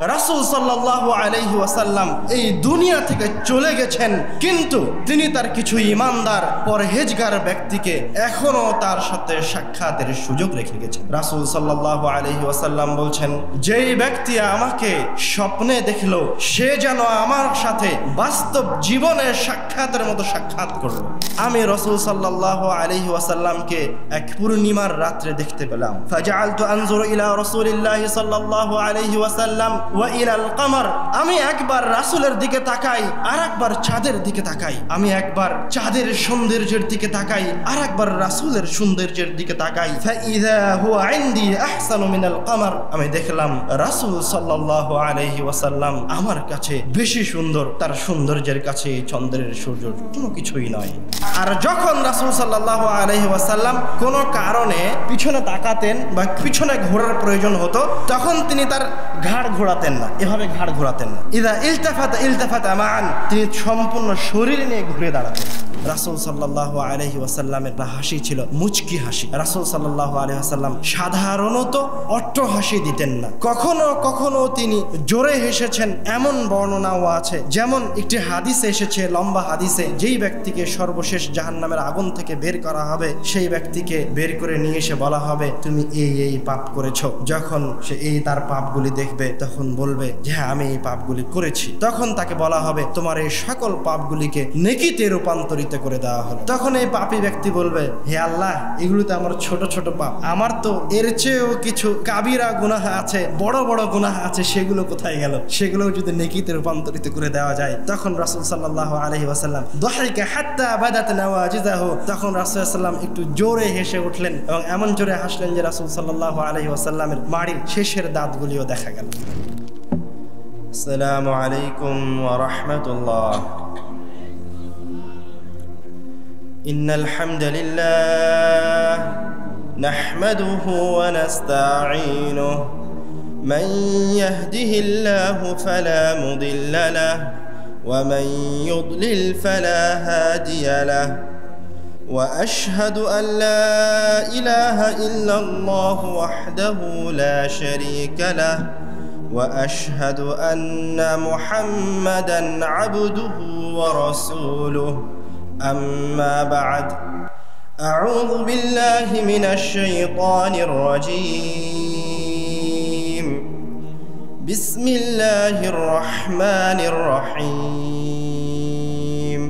রাসূল সাল্লাল্লাহু আলাইহি ওয়াসাল্লাম এই দুনিয়া থেকে চলে গেছেন, কিন্তু তিনি তার কিছু ঈমানদার পরহেজগার ব্যক্তিকে এখনো তার সাথে সাক্ষাতের সুযোগ রেখে গেছেন। রাসূল সাল্লাল্লাহু আলাইহি ওয়াসাল্লাম বলছেন, যেই ব্যক্তি আমাকে স্বপ্নে দেখলো সে যেন আমার সাথে বাস্তব জীবনে সাক্ষাতের মতো সাক্ষাৎ করলো। আমি রাসূল সাল্লাল্লাহু আলাইহি ওয়াসাল্লামকে এক পূর্ণিমার রাত্রে দেখতে পেলাম। ফাজআলতু আনজুরু ইলা রাসূলিল্লাহি সাল্লাল্লাহু আলাইহি ওয়াসাল্লাম ওয়া ইলাল কমর। আমি একবার রাসূলের দিকে তাকাই, আরেকবার চাঁদের দিকে তাকাই। আমি একবার চাঁদের সৌন্দর্যের দিকে তাকাই, আরেকবার রাসূলের সৌন্দর্যের দিকে তাকাই। ফাইযা হুয়া ইনদি আহসানু মিনাল কমর। আমি দেখলাম রাসূল সাল্লাল্লাহু আলাইহি ওয়াসাল্লাম আমার কাছে বেশি সুন্দর, তার সৌন্দর্যের কাছে চন্দ্রের সূর্য কোনো কিছুই নয়। আর যখন রাসূল সাল্লাল্লাহু আলাইহি ওয়াসাল্লাম কোনো কারণে পিছনে তাকাতেন বা পিছনে ঘোরার প্রয়োজন হতো, তখন তিনি তার ঘাড় ঘোরাতেন না, এভাবে ঘাড় ঘোরাতেন না। ইদা ইলতাফাতা মান, তিনি সম্পূর্ণ শরীর নিয়ে ঘুরে দাঁড়াতেন। রাসূল সাল্লাল্লাহু আলাইহি ওয়াসাল্লামের হাসি ছিল মুচকি হাসি। রাসূল সাল্লাল্লাহু আলাইহি ওয়াসাল্লাম সাধারণত অট্ট হাসি দিতেন না, কখনো কখনো তিনি জোরে হেসেছেন এমন বর্ণনাও আছে। যেমন একটি হাদিসে এসেছে, লম্বা হাদিসে, যেই ব্যক্তিকে সর্বশেষ জাহান্নামের আগুন থেকে বের করা হবে, সেই ব্যক্তিকে বের করে নিয়ে এসে বলা হবে তুমি এই পাপ করেছো। যখন সে তার পাপগুলি দেখবে তখন বলবে যে হ্যাঁ আমি এই পাপগুলি করেছি। তখন তাকে বলা হবে তোমার এই সকল পাপগুলিকে নেকিতে রূপান্তরিত করে দেওয়া হলো। তখন এই পাপী ব্যক্তি বলবে হে আল্লাহ, এগুলো তো আমার ছোট ছোট পাপ, আমার তো এর চেয়েও কিছু কাবিরা গুনাহ আছে, বড় বড় গুনাহ আছে, সেগুলো কোথায় গেল? সেগুলো যদি নেকিতে রূপান্তরিত করে দেওয়া যায়। তখন রাসূল সাল্লাল্লাহু আলাইহি ওয়াসাল্লাম দাহিকা হাত্তা বাদাত নাওয়াজিদাহু, তখন রাসূল সাল্লাল্লাহু একটু জোরে হেসে উঠলেন এবং এমন জোরে হাসলেন যে রাসূল সাল্লাল্লাহু আলাইহি ওয়াসাল্লামের মাড়ির শেষের দাঁতগুলিও দেখা গেল। আসসালামু আলাইকুম ওয়া রাহমাতুল্লাহ। ইন্নাল হামদুলিল্লাহ নাহমাদুহু ওয়া নাস্তাঈনুহু মান ইয়াহদিহিল্লাহু ফালা মুদিল্লা লাহু ওয়া মান ইউদ্লিল ফালা হাদিয়া লাহু ওয়া আশহাদু আন লা ইলাহা ইল্লাল্লাহু ওয়াহদাহু লা শারীকা লাহু ওয়া আশহাদু আন্না মুহাম্মাদান আবদুহু ওয়া রাসূলুহু। أما بعد أعوذ بالله من الشيطان الرجيم بسم الله الرحمن الرحيم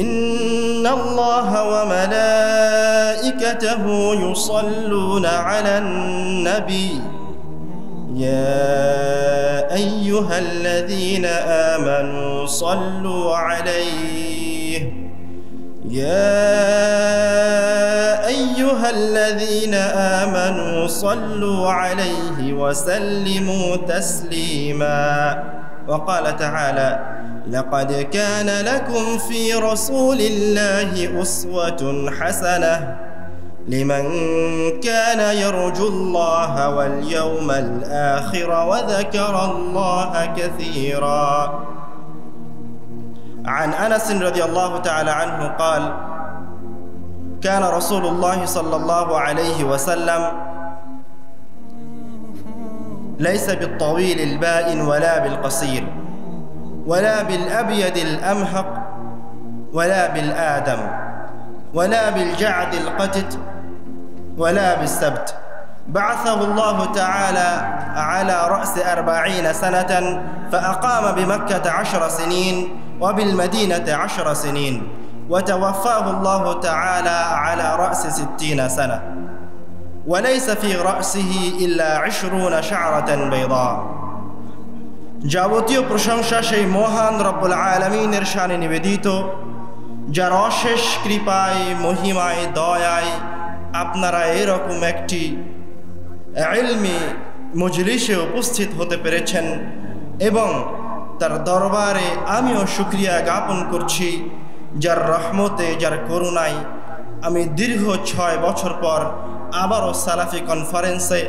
إن الله وملائكته يصلون على النبي يا أيها الذين آمنوا صلوا عليه يا أيها الذين آمنوا صلوا عليه وسلموا تسليما. وقال تعالى لقد كان لكم في رسول الله أسوة حسنة لمن كان يرجو الله واليوم الآخر وذكر الله كثيرا. عن أنس رضي الله تعالى عنه قال كان رسول الله صلى الله عليه وسلم ليس بالطويل البائن ولا بالقصير ولا بالأبيض الأمهق ولا بالآدم ولا بالجعد القتت ولا بالسبت. بعثه الله تعالى على رأس 40 سنة فأقام بمكة 10 سنين وبالمدينة 10 سنين وتوفاه الله تعالى على رأس 60 سنة وليس في رأسه إلا 20 شعرة بيضاء. যাবতীয় প্রশংসা সেই মহান রব্বুল আলামিনের শানে নিবেদিত, যার অশেষ কৃপায়, মহিমায়, দয়ায় আপনারা এরকম একটি ইলমি মজলিসে উপস্থিত হতে পেরেছেন এবং তার দরবারে আমিও শুকরিয়া জ্ঞাপন করছি, যার রহমতে, যার করুণায় আমি দীর্ঘ 6 বছর পর আবারও সালাফি কনফারেন্সে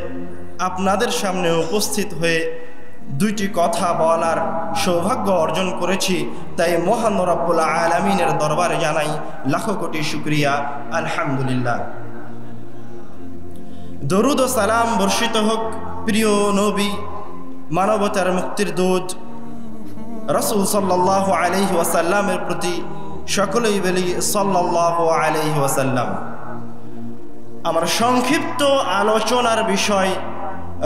আপনাদের সামনে উপস্থিত হয়ে দুইটি কথা বলার সৌভাগ্য অর্জন করেছি। তাই মহান রব্বুল আলামিনের দরবারে জানাই লাখো কোটি শুকরিয়া, আলহামদুলিল্লাহ। দরুদ ও সালাম বর্ষিত হোক প্রিয় নবী মানবতার মুক্তির দূত রাসূল সাল্লাল্লাহু আলাইহি ওয়াসাল্লামের প্রতি সকলেই বলি সাল্লাল্লাহু আলাইহি ওয়াসাল্লাম। আমার সংক্ষিপ্ত আলোচনার বিষয়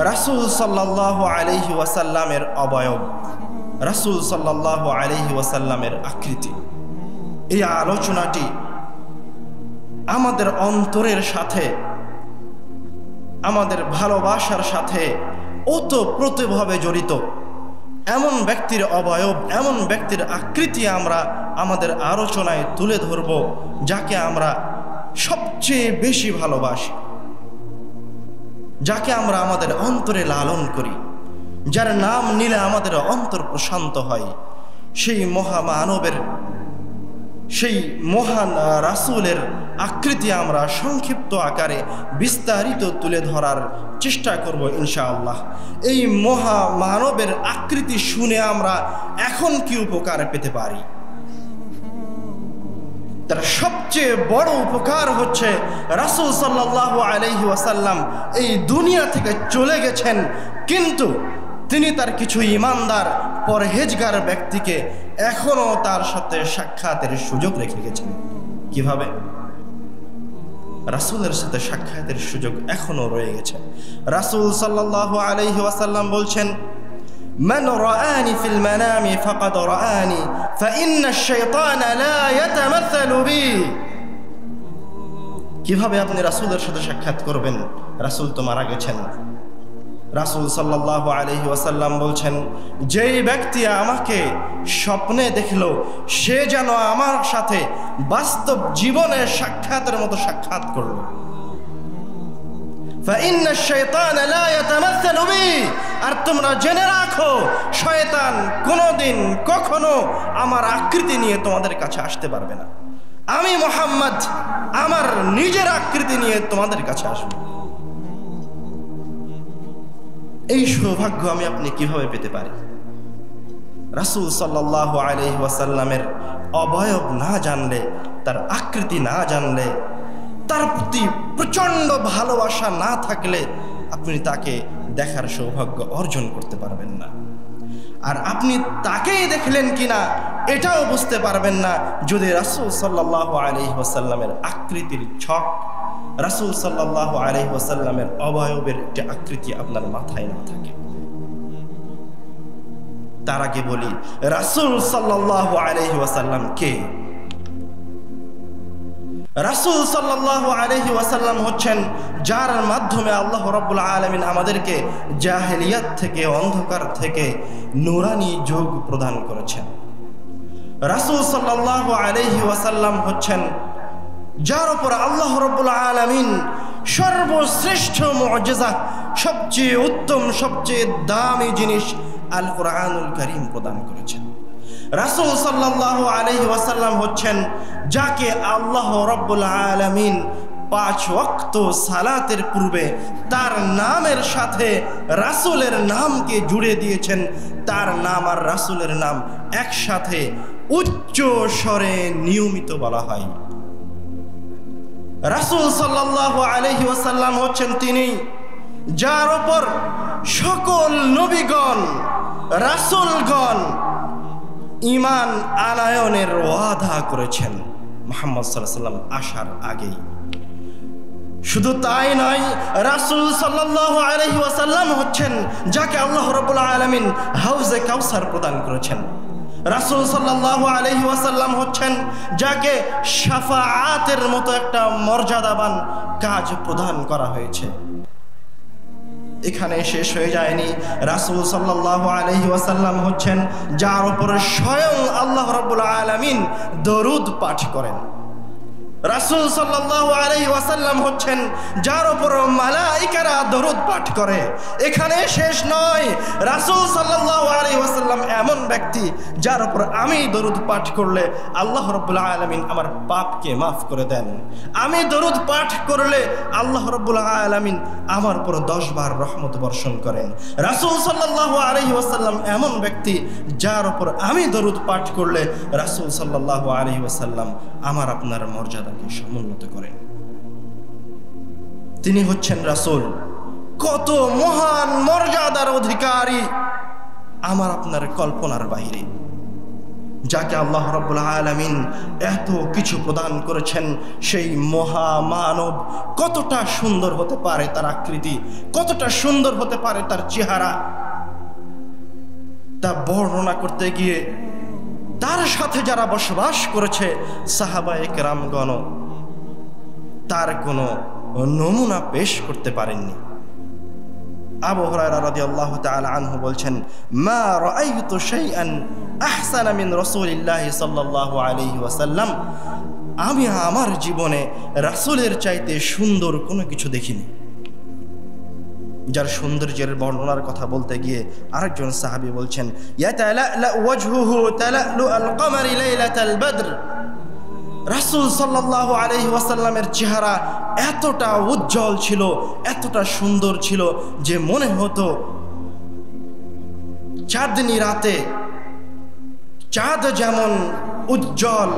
রাসূল সাল্লাল্লাহু আলাইহি ওয়াসাল্লামের অবয়ব, রাসূল সাল্লাল্লাহু আলাইহি ওয়াসাল্লামের আকৃতি। এই আলোচনাটি আমাদের অন্তরের সাথে, আমাদের ভালোবাসার সাথে ওতপ্রোতভাবে জড়িত। এমন ব্যক্তির অবয়ব, এমন ব্যক্তির আকৃতি আমরা আমাদের আলোচনায় তুলে ধরব যাকে আমরা সবচেয়ে বেশি ভালোবাসি, যাকে আমরা আমাদের অন্তরে লালন করি, যার নাম নিলে আমাদের অন্তর প্রশান্ত হয়। সেই মহামানবের, সেই মহান রাসূলের আকৃতি আমরা সংক্ষিপ্ত আকারে বিস্তারিত তুলে ধরার চেষ্টা করব ইনশাআল্লাহ। এই মহামানবের আকৃতি শুনে আমরা এখন কি উপকার পেতে পারি? তার সবচেয়ে বড় উপকার হচ্ছে রাসূল সাল্লাল্লাহু আলাইহি ওয়াসাল্লাম এই দুনিয়া থেকে চলে গেছেন, কিন্তু তিনি তার কিছু ঈমানদার পরহেজগার ব্যক্তিকে এখনো তার সাথে সাক্ষাতের সুযোগ রেখে গেছেন। কিভাবে? রাসূলের সাথে সাক্ষাতের সুযোগ এখনো রয়ে গেছে। রাসূল সাল্লাল্লাহু আলাইহি ওয়াসাল্লাম বলছেন, মান রাআনি ফিল মানামি ফাকাদ রাআনি ফাইন্না আশ-শাইতানা লা ইয়াতামাসসালু বি। কিভাবে আপনি রাসূলের সাথে সাক্ষাৎ করবেন? রাসূল তো মারা গেছেন। রাসূল সাল্লাল্লাহু আলাইহি ওয়াসাল্লাম বলছেন, যেই ব্যক্তি আমাকে স্বপ্নে দেখলো সে যেন আমার সাথে বাস্তব জীবনে সাক্ষাতের মতো সাক্ষাৎ করলো। ফাইন্না আশ-শাইতানা লা ইয়াতামাসসালু বি। আর তোমরা জেনে রাখো, শয়তান কোনোদিন কখনো আমার আকৃতি নিয়ে তোমাদের কাছে আসতে পারবে না। আমি মুহাম্মদ আমার নিজের আকৃতি নিয়ে তোমাদের কাছে আসব। এই সৌভাগ্য আমি আপনি কিভাবে পেতে পারি? রাসূল সাল্লাল্লাহু আলাইহি ওয়াসাল্লামের অবয়ব না জানলে, তার আকৃতি না জানলে, তার প্রতি প্রচন্ড ভালোবাসা না থাকলে আপনি তাকে দেখার সৌভাগ্য অর্জন করতে পারবেন না। আর আপনি তাকেই দেখলেন কিনা এটাও বুঝতে পারবেন না যদি রাসূল সাল্লাল্লাহু আলাইহি ওয়াসাল্লামের আকৃতির ছক, রাসূল সাল্লাল্লাহু আলাইহি ওয়াসাল্লামের অবয়বের একটা আকৃতি আপনার মাথায় না থাকে। তার আগে বলি, রাসূল সাল্লাল্লাহু আলাইহি ওয়াসাল্লাম কে? রাসূল সাল্লাল্লাহু আলাইহি ওয়াসাল্লাম হচ্ছেন যার মাধ্যমে আল্লাহ রাব্বুল আলামিন আমাদেরকে জাহেলিয়াত থেকে, অন্ধকার থেকে নূরানি যুগ প্রদান করেছেন। রাসূল সাল্লাল্লাহু আলাইহি ওয়াসাল্লাম হচ্ছেন যার উপর আল্লাহ রাব্বুল আলামিন সর্বশ্রেষ্ঠ মুআজিজা, সবচেয়ে উত্তম, সবচেয়ে দামি জিনিস আল কুরআনুল কারীম প্রদান করেছেন। রাসূল সাল্লাল্লাহু আলাইহি ওয়াসাল্লাম হচ্ছেন যাকে আল্লাহ রাব্বুল আলামিন 5 ওয়াক্ত সালাতের পূর্বে তার নামের সাথে রাসূলের নামকে জুড়ে দিয়েছেন। তার নাম আর রাসূলের নাম একসাথে উচ্চ স্বরে নিয়মিত বলা হয়। রাসূল সাল্লাল্লাহু আলাইহি ওয়াসাল্লাম হচ্ছেন তিনি যার উপর সকল নবীগণ, রাসূলগণ ঈমান আনায়নের ওয়াদা করেছেন মুহাম্মদ সাল্লাল্লাহু আলাইহি ওয়াসাল্লাম আসার আগেই। শুধু তাই নয়, রাসূল সাল্লাল্লাহু আলাইহি ওয়াসাল্লাম হচ্ছেন যাকে আল্লাহ রাব্বুল আলামিন হাউজে কাউসার প্রদান করেছেন। রাসূল সাল্লাল্লাহু আলাইহি ওয়াসাল্লাম হচ্ছেন যাকে শাফাআতের মতো একটা মর্যাদাবান কাজ প্রদান করা হয়েছে। এখানে শেষ হয়ে যায়নি। রাসূল সাল্লাল্লাহু আলাইহি ওয়াসাল্লাম হচ্ছেন যার উপরে স্বয়ং আল্লাহ রাব্বুল আলামিন দরুদ পাঠ করেন। রাসূল সাল্লাল্লাহু আলাইহি ওয়াসাল্লাম হচ্ছেন যার উপর মালায়েকারা দরুদ পাঠ করে। এখানে শেষ নয়, রাসূল সাল্লাল্লাহু আলাইহি ওয়াসাল্লাম এমন ব্যক্তি যার উপর আমি দরুদ পাঠ করলে আল্লাহ রাব্বুল আলামিন আমার পাপকে মাফ করে দেন। আমি দরুদ পাঠ করলে আল্লাহ রাব্বুল আলামিন আমার উপর 10 বার রহমত বর্ষণ করেন। রাসূল সাল্লাল্লাহু আলাইহি ওয়াসাল্লাম এমন ব্যক্তি যার উপর আমি দরুদ পাঠ করলে রাসূল সাল্লাল্লাহু আলাইহি ওয়াসাল্লাম আমার আপনার মর্যাদা সমুন্নত করেন। তিনি হচ্ছেন রাসূল, কত মহান মর্যাদার অধিকারী। আমার আপনার কল্পনার বাইরে। যাকে আল্লাহ রাব্বুল আলামিন এত কিছু প্রদান করেছেন, সেই মহামানব কতটা সুন্দর হতে পারে তার আকৃতি, কতটা সুন্দর হতে পারে তার চেহারা, তা বর্ণনা করতে গিয়ে তার সাথে যারা বসবাস করেছে সাহাবায়ে কেরামগণ তার কোনো নমুনা পেশ করতে পারেননি। আবু হুরায়রা রাদিয়াল্লাহু তাআলা আনহু বলছেন, মা রাআইতু শাইআন আহসানা মিন রাসূলিল্লাহি সাল্লাল্লাহু আলাইহি ওয়াসাল্লাম, আমি আমার জীবনে রাসূলের চাইতে সুন্দর কোনো কিছু দেখিনি। যার সৌন্দর্যের বর্ণনার কথা বলতে গিয়ে আরেকজন সাহাবী বলছেন, ইয়াতালালা ওয়াজহুহু তালালু আল কমারি লাইলাতাল বদর, রাসূল সাল্লাল্লাহু আলাইহি ওয়াসাল্লামের চেহারা এতটা উজ্জ্বল ছিল, এতটা সুন্দর ছিল যে মনে হতো চাঁদনি রাতে চাঁদ যেমন উজ্জ্বল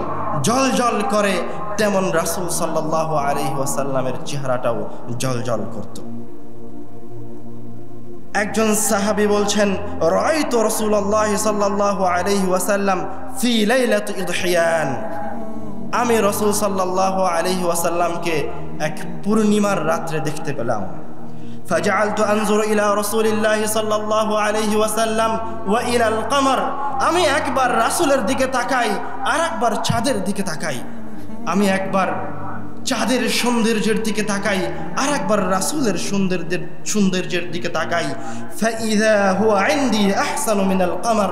জলজল করে, তেমন রাসূল সাল্লাল্লাহু আলাইহি ওয়াসাল্লামের চেহারাটাও জলজল করত। একজন সাহাবী বলছেন, রাআইতু রাসূলুল্লাহ সাল্লাল্লাহু আলাইহি ওয়াসাল্লাম ফি লাইলাতি ইদহিয়ান, আমি রাসূল সাল্লাল্লাহু আলাইহি ওয়াসাল্লামকে এক পূর্ণিমার রাত্রে দেখতে পেলাম। ফাজআলতু আনজুরু ইলা রাসূলিল্লাহ সাল্লাল্লাহু আলাইহি ওয়াসাল্লাম ওয়া ইলা আল কমর, আমি একবার রাসূলের দিকে তাকাই আর একবার চাঁদের দিকে তাকাই, আমি একবার চাঁদের সৌন্দর্যের দিকে তাকাই আর একবার রাসূলের সৌন্দর্যের দিকে তাকাই। ফাইযা হুয়া ইনদি আহসানু মিনাল কমর,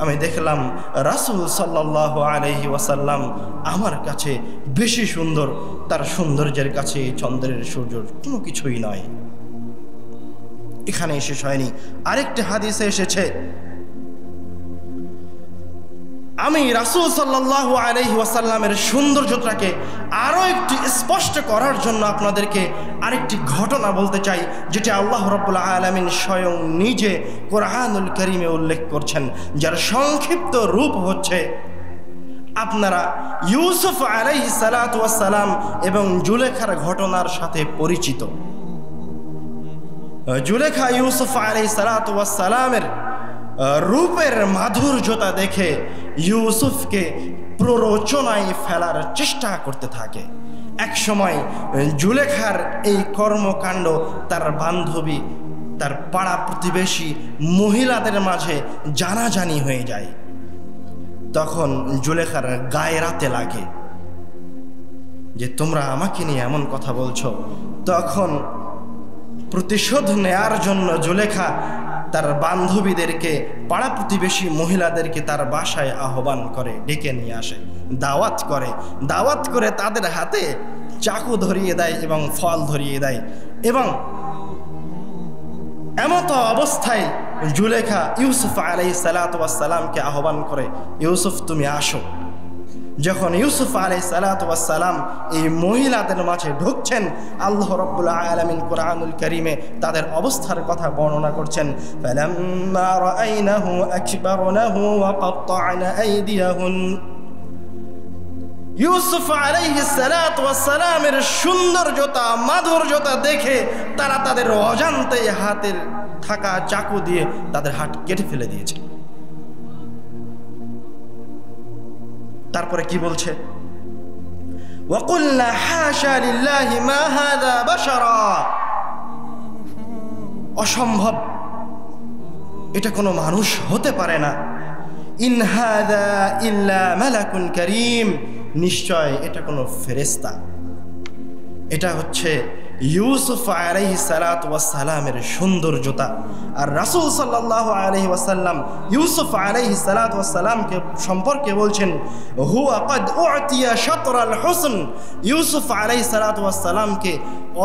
আমি দেখলাম রাসূল সাল্লাল্লাহু আলাইহি ওয়াসাল্লাম আমার কাছে বেশি সুন্দর, তার সৌন্দর্যের কাছে চন্দ্রের সূর্য কোনো কিছুই নয়। এখানে শেষ হয়নি, আরেকটি হাদিসে এসেছে, আমি রাসূল সাল্লাল্লাহু আলাইহি ওয়াসাল্লামের সৌন্দর্যটাকে আরও একটু স্পষ্ট করার জন্য আপনাদেরকে আরেকটি ঘটনা বলতে চাই, যেটা আল্লাহ রাব্বুল আলামিন স্বয়ং নিজে কোরআনুল কারীমে উল্লেখ করছেন, যার সংক্ষিপ্ত রূপ হচ্ছে, আপনারা ইউসুফ আলাইহিস সালাতু ওয়াস সালাম এবং জুলেখার ঘটনার সাথে পরিচিত। জুলেখা ইউসুফ আলাইহিস সালাতু ওয়াস সালামের রূপের মাধুর্যতা দেখে ইউসুফকে প্ররোচনায় ফেলার চেষ্টা করতে থাকে। এক সময় জুলেখার এই কর্মকাণ্ড তার বান্ধবী, তার পাড়া প্রতিবেশী মহিলাদের মাঝে জানাজানি হয়ে যায়। তখন জুলেখার গায়ে রাতে লাগে যে তোমরা আমাকে নিয়ে এমন কথা বলছো। তখন প্রতিশোধ নেয়ার জন্য জুলেখা তার বান্ধবীদেরকে, পাড়া প্রতিবেশী মহিলাদেরকে তার বাসায় আহ্বান করে, ডেকে নিয়ে আসে, দাওয়াত করে তাদের হাতে চাকু ধরিয়ে দেয় এবং ফল ধরিয়ে দেয়। এবং এমতো অবস্থায় জুলেখা ইউসুফ আলাইহিস সালাতু ওয়াস সালামকে আহ্বান করে, ইউসুফ তুমি আসো। যখন ইউসুফ আলাইহিস সালাতু ওয়াস সালাম এই মহিলাদের মাঝে ঢুকছেন, আল্লাহ রাব্বুল আলামিন কোরআনুল কারীমে তাদের অবস্থার কথা বর্ণনা করছেন, ফালাম্মা রাআইনাহু আকবারনাহু ওয়া কাত্তা'না আইদিয়াহুন, ইউসুফ আলাইহিস সালাতু ওয়াস সালামের সৌন্দর্যতা মাধুর্যতা দেখে তারা তাদের অজান্তেই হাতের থাকা চাকু দিয়ে তাদের হাত কেটে ফেলে দিয়েছে। তারপরে কি বলছে, ওয়াকুলনা হাশা লিল্লাহি মা হাযা বাশারা, অসম্ভব, এটা কোনো মানুষ হতে পারে না। ইন হাযা ইল্লা মালাকুন কারীম, নিশ্চয় এটা কোনো ফেরেশতা। এটা হচ্ছে ইউসুফ আলাইহিস সালাতু ওয়াস সালামের সৌন্দর্যতা। আর রাসূল সাল্লাল্লাহু আলাইহি ওয়াসাল্লাম ইউসুফ আলাইহিস সালাতু ওয়াস সালামকে সম্পর্কে বলছেন, হুয়া ক্বাদ উ'তিয়া শাতরাল হুসন, ইউসুফ আলাইহিস সালাতু ওয়াস সালামকে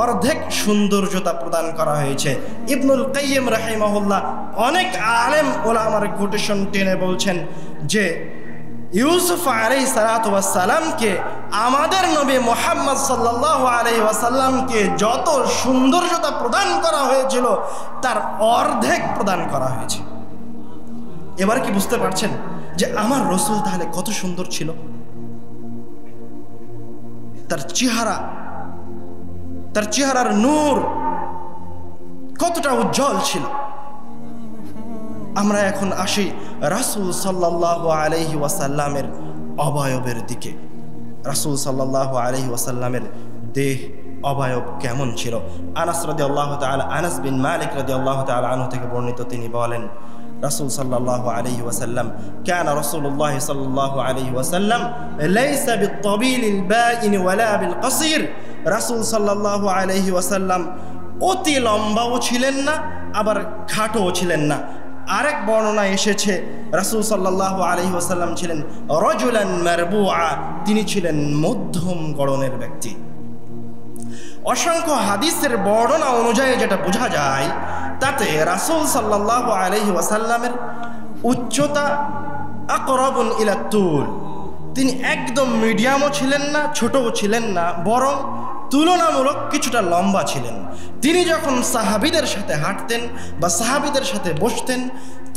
অর্ধেক সৌন্দর্যতা প্রদান করা হয়েছে। ইবনুল কাইয়িম রাহিমাহুল্লাহ অনেক আলেম ওলামার কোটেশন টেনে বলছেন যে ইউসুফ আলাইহিস সালাতু ওয়াস সালামকে আমাদের নবী মুহাম্মদ সাল্লাল্লাহু আলাইহি ওয়াসাল্লামকে যত সৌন্দর্যতা প্রদান করা হয়েছিল তার অর্ধেক প্রদান করা হয়েছে। এবার কি বুঝতে পারছেন যে আমার রাসূল তাহলে কত সুন্দর ছিল? তার চেহারার নূর কতটা উজ্জ্বল ছিল। আমরা এখন আসি রাসূল সাল্লাল্লাহু আলাইহি ওয়াসাল্লামের অবয়বের দিকে। রাসূল সাল্লাল্লাহু আলাইহি ওয়াসাল্লামের দেহ অবয়ব কেমন ছিল? আনাস রাদিয়াল্লাহু তাআলা, আনাস বিন মালিক রাদিয়াল্লাহু তাআলা আনহু থেকে বর্ণিত, তিনি বলেন রাসূল সাল্লাল্লাহু আলাইহি ওয়াসাল্লাম কানা রাসূলুল্লাহ সাল্লাল্লাহু আলাইহি ওয়াসাল্লাম লাইসা বিত-তাবিলিল বাইন ওয়ালা বিল কাসির। রাসূল সাল্লাল্লাহু আলাইহি ওয়াসাল্লাম অতি লম্বাও ছিলেন না, আবার খাটোও ছিলেন না। আরেক বর্ণনায় এসেছে রাসূল সাল্লাল্লাহু আলাইহি ওয়াসাল্লাম ছিলেন রাজুলান মারবুআ, তিনি ছিলেন মধ্যম গড়নের ব্যক্তি। অসংখ্য হাদিসের বর্ণনা অনুযায়ী যেটা বোঝা যায়, তাতে রাসূল সাল্লাল্লাহু আলাইহি ওয়াসাল্লামের উচ্চতা আকরাবুন ইলা তুল, তিনি একদম মিডিয়ামও ছিলেন না, ছোটও ছিলেন না, বরং তুলনামূলক কিছুটা লম্বা ছিলেন। তিনি যখন সাহাবীদের সাথে হাঁটতেন বা সাহাবীদের সাথে বসতেন,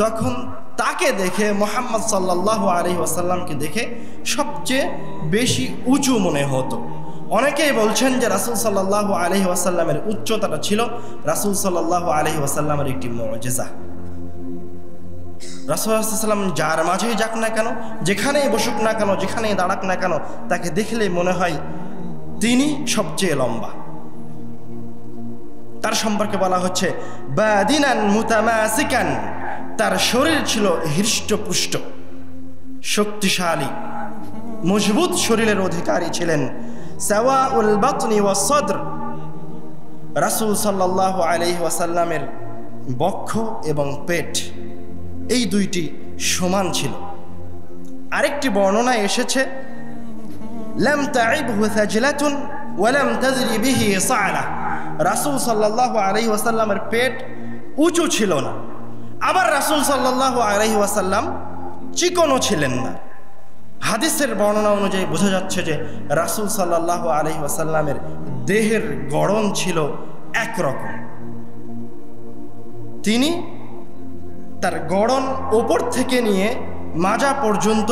তখন তাকে দেখে, মুহাম্মদ সাল্লাল্লাহু আলাইহি ওয়াসাল্লামকে দেখে সবচেয়ে বেশি উঁচু মনে হতো। অনেকেই বলছেন যে রাসূল সাল্লাল্লাহু আলাইহি ওয়াসাল্লামের উচ্চতাটা ছিল রাসূল সাল্লাল্লাহু আলাইহি ওয়াসাল্লামের একটি মুজিজা। রাসূল সাল্লাল্লাহু আলাইহি ওয়াসাল্লাম যার মাঝেই যাক না কেন, যেখানেই বসুক না কেন, যেখানেই দাঁড়াক না কেন, তাকে দেখলেই মনে হয় তিনি সবচেয়ে লম্বা। তার সম্পর্কে বলা হচ্ছে বাদিনান মুতামাসিকান, তার শরীর ছিল হৃষ্টপুষ্ট, শক্তিশালী, মজবুত শরীরের অধিকারী ছিলেন। সাওয়াউল বাতনি ওয়াস সদর, রাসূল সাল্লাল্লাহু আলাইহি ওয়াসাল্লামের বক্ষ এবং পেট এই দুইটি সমান ছিল। আরেকটি বর্ণনায় এসেছে লাম তাইবহু সাজলাতুন ওয়া লাম তাজরি বিহি সাআলা, রাসূল সাল্লাল্লাহু আলাইহি ওয়াসাল্লামের পেট উঁচু ছিল না, আবার রাসূল সাল্লাল্লাহু আলাইহি ওয়াসাল্লাম চিকনও ছিলেন না। হাদিসের বর্ণনা অনুযায়ী বোঝা যাচ্ছে যে রাসূল সাল্লাল্লাহু আলাইহি ওয়াসাল্লামের দেহের গড়ন ছিল একরকম। তিনি তার গড়ন ওপর থেকে নিয়ে মাজা পর্যন্ত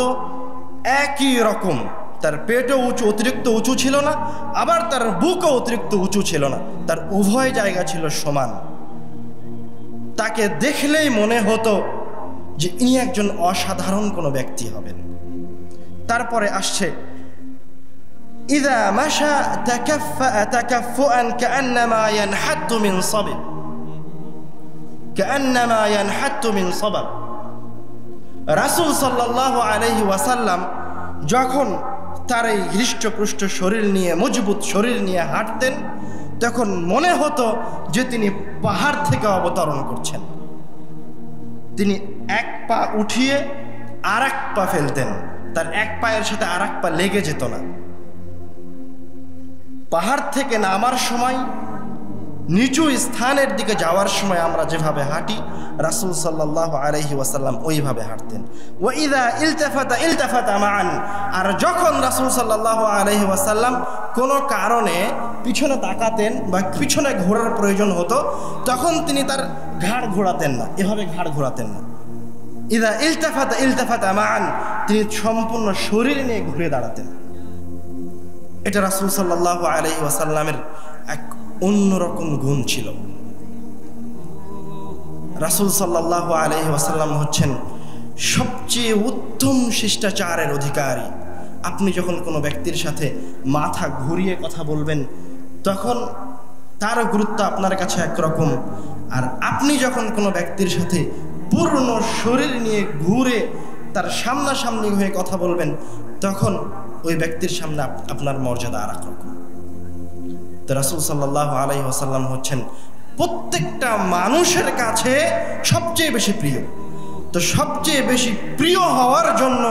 একই রকম, তার পেটও উঁচু, অতিরিক্ত উঁচু ছিল না, আবার তার বুকও অতিরিক্ত উঁচু ছিল না, তার উভয় জায়গা ছিল সমান। তাকে দেখলেই মনে হতো যে ইনি একজন অসাধারণ কোনো ব্যক্তি হবেন। তারপরে আসছে ইযা মাশা তাকাফফা তাকাফফুআন কাআন্নামা ইয়ানহাত্তু মিন সাবিব, কাআন্নামা ইয়ানহাত্তু মিন সাবাব। রাসূল সাল্লাল্লাহু আলাইহি ওয়াসাল্লাম যখন তার এই হৃষ্টপুষ্ট শরীর নিয়ে, মজবুত শরীর নিয়ে হাঁটতেন, তখন মনে হতো যে তিনি পাহাড় থেকে অবতরণ করছেন। তিনি এক পা উঠিয়ে আর এক পা ফেলতেন, তার এক পায়ের সাথে আর এক পা লেগে যেত না। পাহাড় থেকে নামার সময়, নিচু স্থানের দিকে যাওয়ার সময় আমরা যেভাবে হাঁটি, রাসূল সাল্লাল্লাহু আলাইহি ওয়াসাল্লাম ওইভাবে হাঁটতেন। ওয়া ইযা ইলতাফাতা ইলতাফাতা মান, আর যখন রাসূল সাল্লাল্লাহু আলাইহি ওয়াসাল্লাম কোনো কারণে পিছনে তাকাতেন বা পিছনে ঘোরার প্রয়োজন হতো, তখন তিনি তার ঘাড় ঘোরাতেন না, এভাবে ঘাড় ঘোরাতেন না। ইযা ইলতাফাতা ইলতাফাতা মান, তিনি সম্পূর্ণ শরীর নিয়ে ঘুরে দাঁড়াতেন। এটা রাসূল সাল্লাল্লাহু আলাইহি ওয়াসাল্লামের এক অন্যরকম গুণ ছিল। রাসূল সাল্লাল্লাহু আলাইহি ওয়াসাল্লাম হচ্ছেন সবচেয়ে উত্তম শিষ্টাচারের অধিকারী। আপনি যখন কোনো ব্যক্তির সাথে মাথা ঘুরিয়ে কথা বলবেন, তখন তার গুরুত্ব আপনার কাছে একরকম, আর আপনি যখন কোনো ব্যক্তির সাথে পূর্ণ শরীর নিয়ে ঘুরে তার সামনাসামনি হয়ে কথা বলবেন, তখন ওই ব্যক্তির সামনে আপনার মর্যাদা আর এক রকম। তো রাসূল সাল্লাল্লাহু আলাইহি ওয়াসাল্লাম হচ্ছেন প্রত্যেকটা মানুষের কাছে সবচেয়ে বেশি প্রিয়। তো সবচেয়ে বেশি প্রিয় হওয়ার জন্য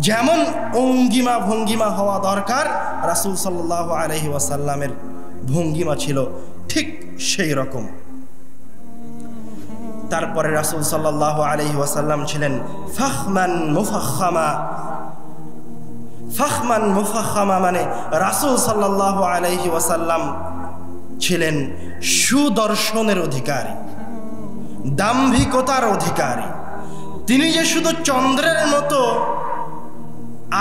যেমন অঙ্গিমা ভঙ্গিমা হওয়া দরকার, রাসূল সাল্লাল্লাহু আলাইহি ওয়াসাল্লামের ভঙ্গিমা ছিল ঠিক সেই রকম। তারপরে রাসূল সাল্লাল্লাহু আলাইহি ওয়াসাল্লাম ছিলেন ফাখমান মুফাখখামা। ফাখমান মুফাখখামা মানে রাসূল সাল্লাল্লাহু আলাইহি ওয়াসাল্লাম ছিলেন সুদর্শনের অধিকারী, দাম্ভিকতার অধিকারী। তিনি যে শুধু চন্দ্রের মতো,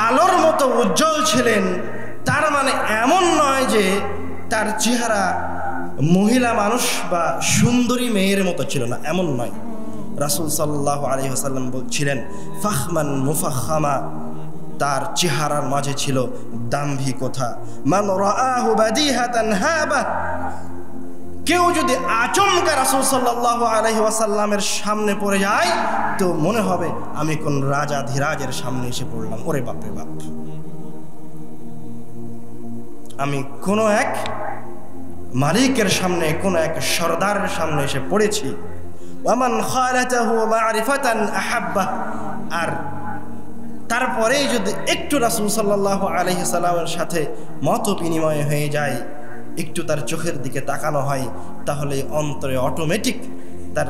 আলোর মতো উজ্জ্বল ছিলেন, তার মানে এমন নয় যে তার চেহারা মহিলা মানুষ বা সুন্দরী মেয়ের মতো ছিল না, এমন নয়। রাসূল সাল্লাল্লাহু আলাইহি ওয়াসাল্লাম বলছিলেন ফাখমান মুফাখখামা, তার চেহারার মাঝে ছিল দাম্ভিকতা। মান রাআহু বাদিহাতান হাবা, কেউ যদি আচমকা রাসূল সাল্লাল্লাহু আলাইহি ওয়াসাল্লামের সামনে পড়ে যায় তো মনে হবে আমি কোন রাজা ধীরাজের সামনে এসে পড়লাম। ওরে বাপরে বাপ, আমি কোনো এক মালিকের সামনে, কোনো এক সর্দারের সামনে এসে পড়েছি। ওয়ামান খালাতাহু মারিফাতান আহাব্বা, আর তারপরেই যদি একটু রাসূল সাল্লাল্লাহু আলাইহি সাল্লামের সাথে মত বিনিময় হয়ে যায়, একটু তার চোখের দিকে তাকানো হয়, তাহলে অন্তরে অটোমেটিক তার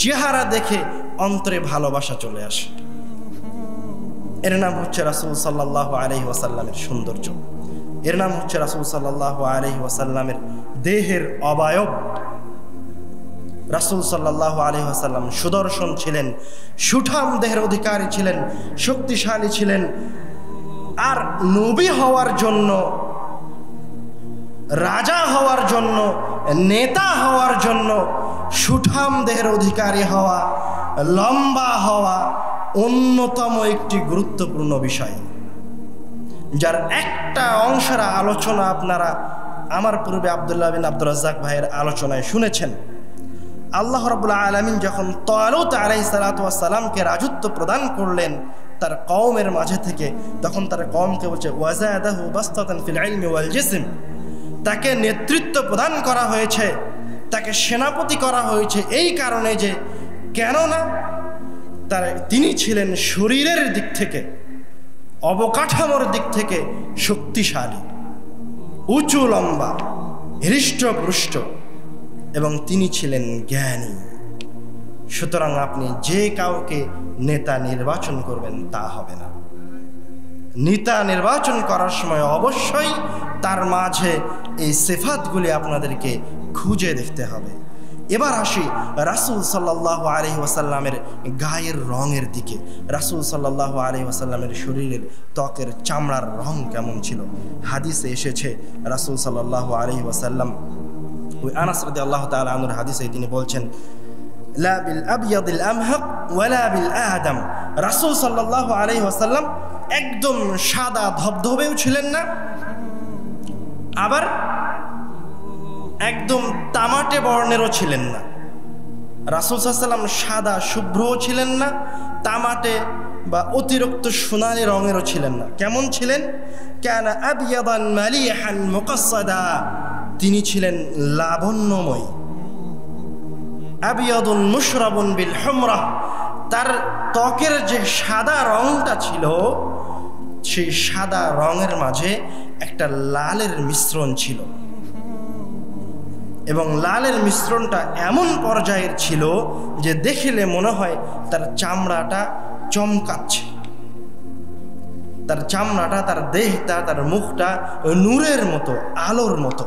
চেহারা দেখে অন্তরে ভালোবাসা চলে আসে। এর নাম হচ্ছে রাসূল সাল্লাল্লাহু আলাইহি ওয়াসাল্লামের সৌন্দর্য, এর নাম হচ্ছে রাসূল সাল্লাল্লাহু আলাইহি ওয়াসাল্লামের দেহের অবয়ব। রাসূল সাল্লাল্লাহু আলাইহি ওয়াসাল্লাম সুদর্শন ছিলেন, সুঠাম দেহের অধিকারী ছিলেন, শক্তিশালী ছিলেন। আর নবী হওয়ার জন্য, রাজা হওয়ার জন্য, নেতা হওয়ার জন্য সুঠাম দেহের অধিকারী হওয়া, লম্বা হওয়া অন্যতম একটি গুরুত্বপূর্ণ বিষয়, যার একটা অংশের আলোচনা আপনারা আমার পূর্বে আব্দুল্লাহ বিন আব্দুর রাজ্জাক ভাইয়ের আলোচনায় শুনেছেন। আল্লাহ রাব্বুল আলামিন যখন তালুত আলাইহিস সালাতু ওয়াস সালামকে রাজত্ব প্রদান করলেন তার কওমের মাঝে থেকে, তখন তার কওমকে বলছে ওয়াজাদাহু বাসতাতান ফিল ইলমি ওয়াল জিসম, তাকে নেতৃত্ব প্রদান করা হয়েছে, তাকে সেনাপতি করা হয়েছে এই কারণে যে কেননা তিনি ছিলেন শরীরের দিক থেকে, অবকাঠামোর দিক থেকে শক্তিশালী, উঁচু লম্বা, হৃষ্টপুষ্ট, এবং তিনি ছিলেন জ্ঞানী। সুতরাং আপনি যে কাউকে নেতা নির্বাচন করবেন তা হবে না। নেতা নির্বাচন করার সময় অবশ্যই তার মাঝে এই সিফাতগুলি আপনাদেরকে খুঁজে দেখতে হবে। এবার আসি রাসূল সাল্লাল্লাহু আলাইহি ওয়াসাল্লামের গায়ের রঙের দিকে। রাসূল সাল্লাল্লাহু আলাইহি ওয়াসাল্লামের শরীরের ত্বকের চামড়ার রং কেমন ছিল? হাদিসে এসেছে রাসূল সাল্লাল্লাহু আলাইহি ওয়াসাল্লাম, ওই আনাস রাদিয়াল্লাহু তাআলা আনহুর হাদিসে তিনি বলছেন লা বিল আবয়াদিল আমহাক ওয়ালা বিল আদম, রাসূল সাল্লাল্লাহু আলাইহি ওয়াসাল্লাম একদম সাদা ধবধবেও ছিলেন না, আবার একদম তামাটে বর্ণেরও ছিলেন না। রাসূল সাল্লাল্লাহু আলাইহি ওয়াসাল্লাম সাদা শুভ্রও ছিলেন না, তামাটে বা অতিরিক্ত সোনালী রঙেরও ছিলেন না। কেমন ছিলেন? কানা আবয়াদান মালিহান মুকাসসাদা, তিনি ছিলেন লাবণ্যময়। আবিয়াদুন মুশরাবুন বিল হুমরা, তার ত্বকের যে সাদা রংটা ছিল সেই সাদা রঙের মাঝে একটা লালের মিশ্রণ ছিল, এবং লালের মিশ্রণটা এমন পর্যায়ের ছিল যে দেখলে মনে হয় তার চামড়াটা চমকাচ্ছে, তার চামড়াটা, তার দেহটা, তার মুখটা নূরের মতো, আলোর মতো।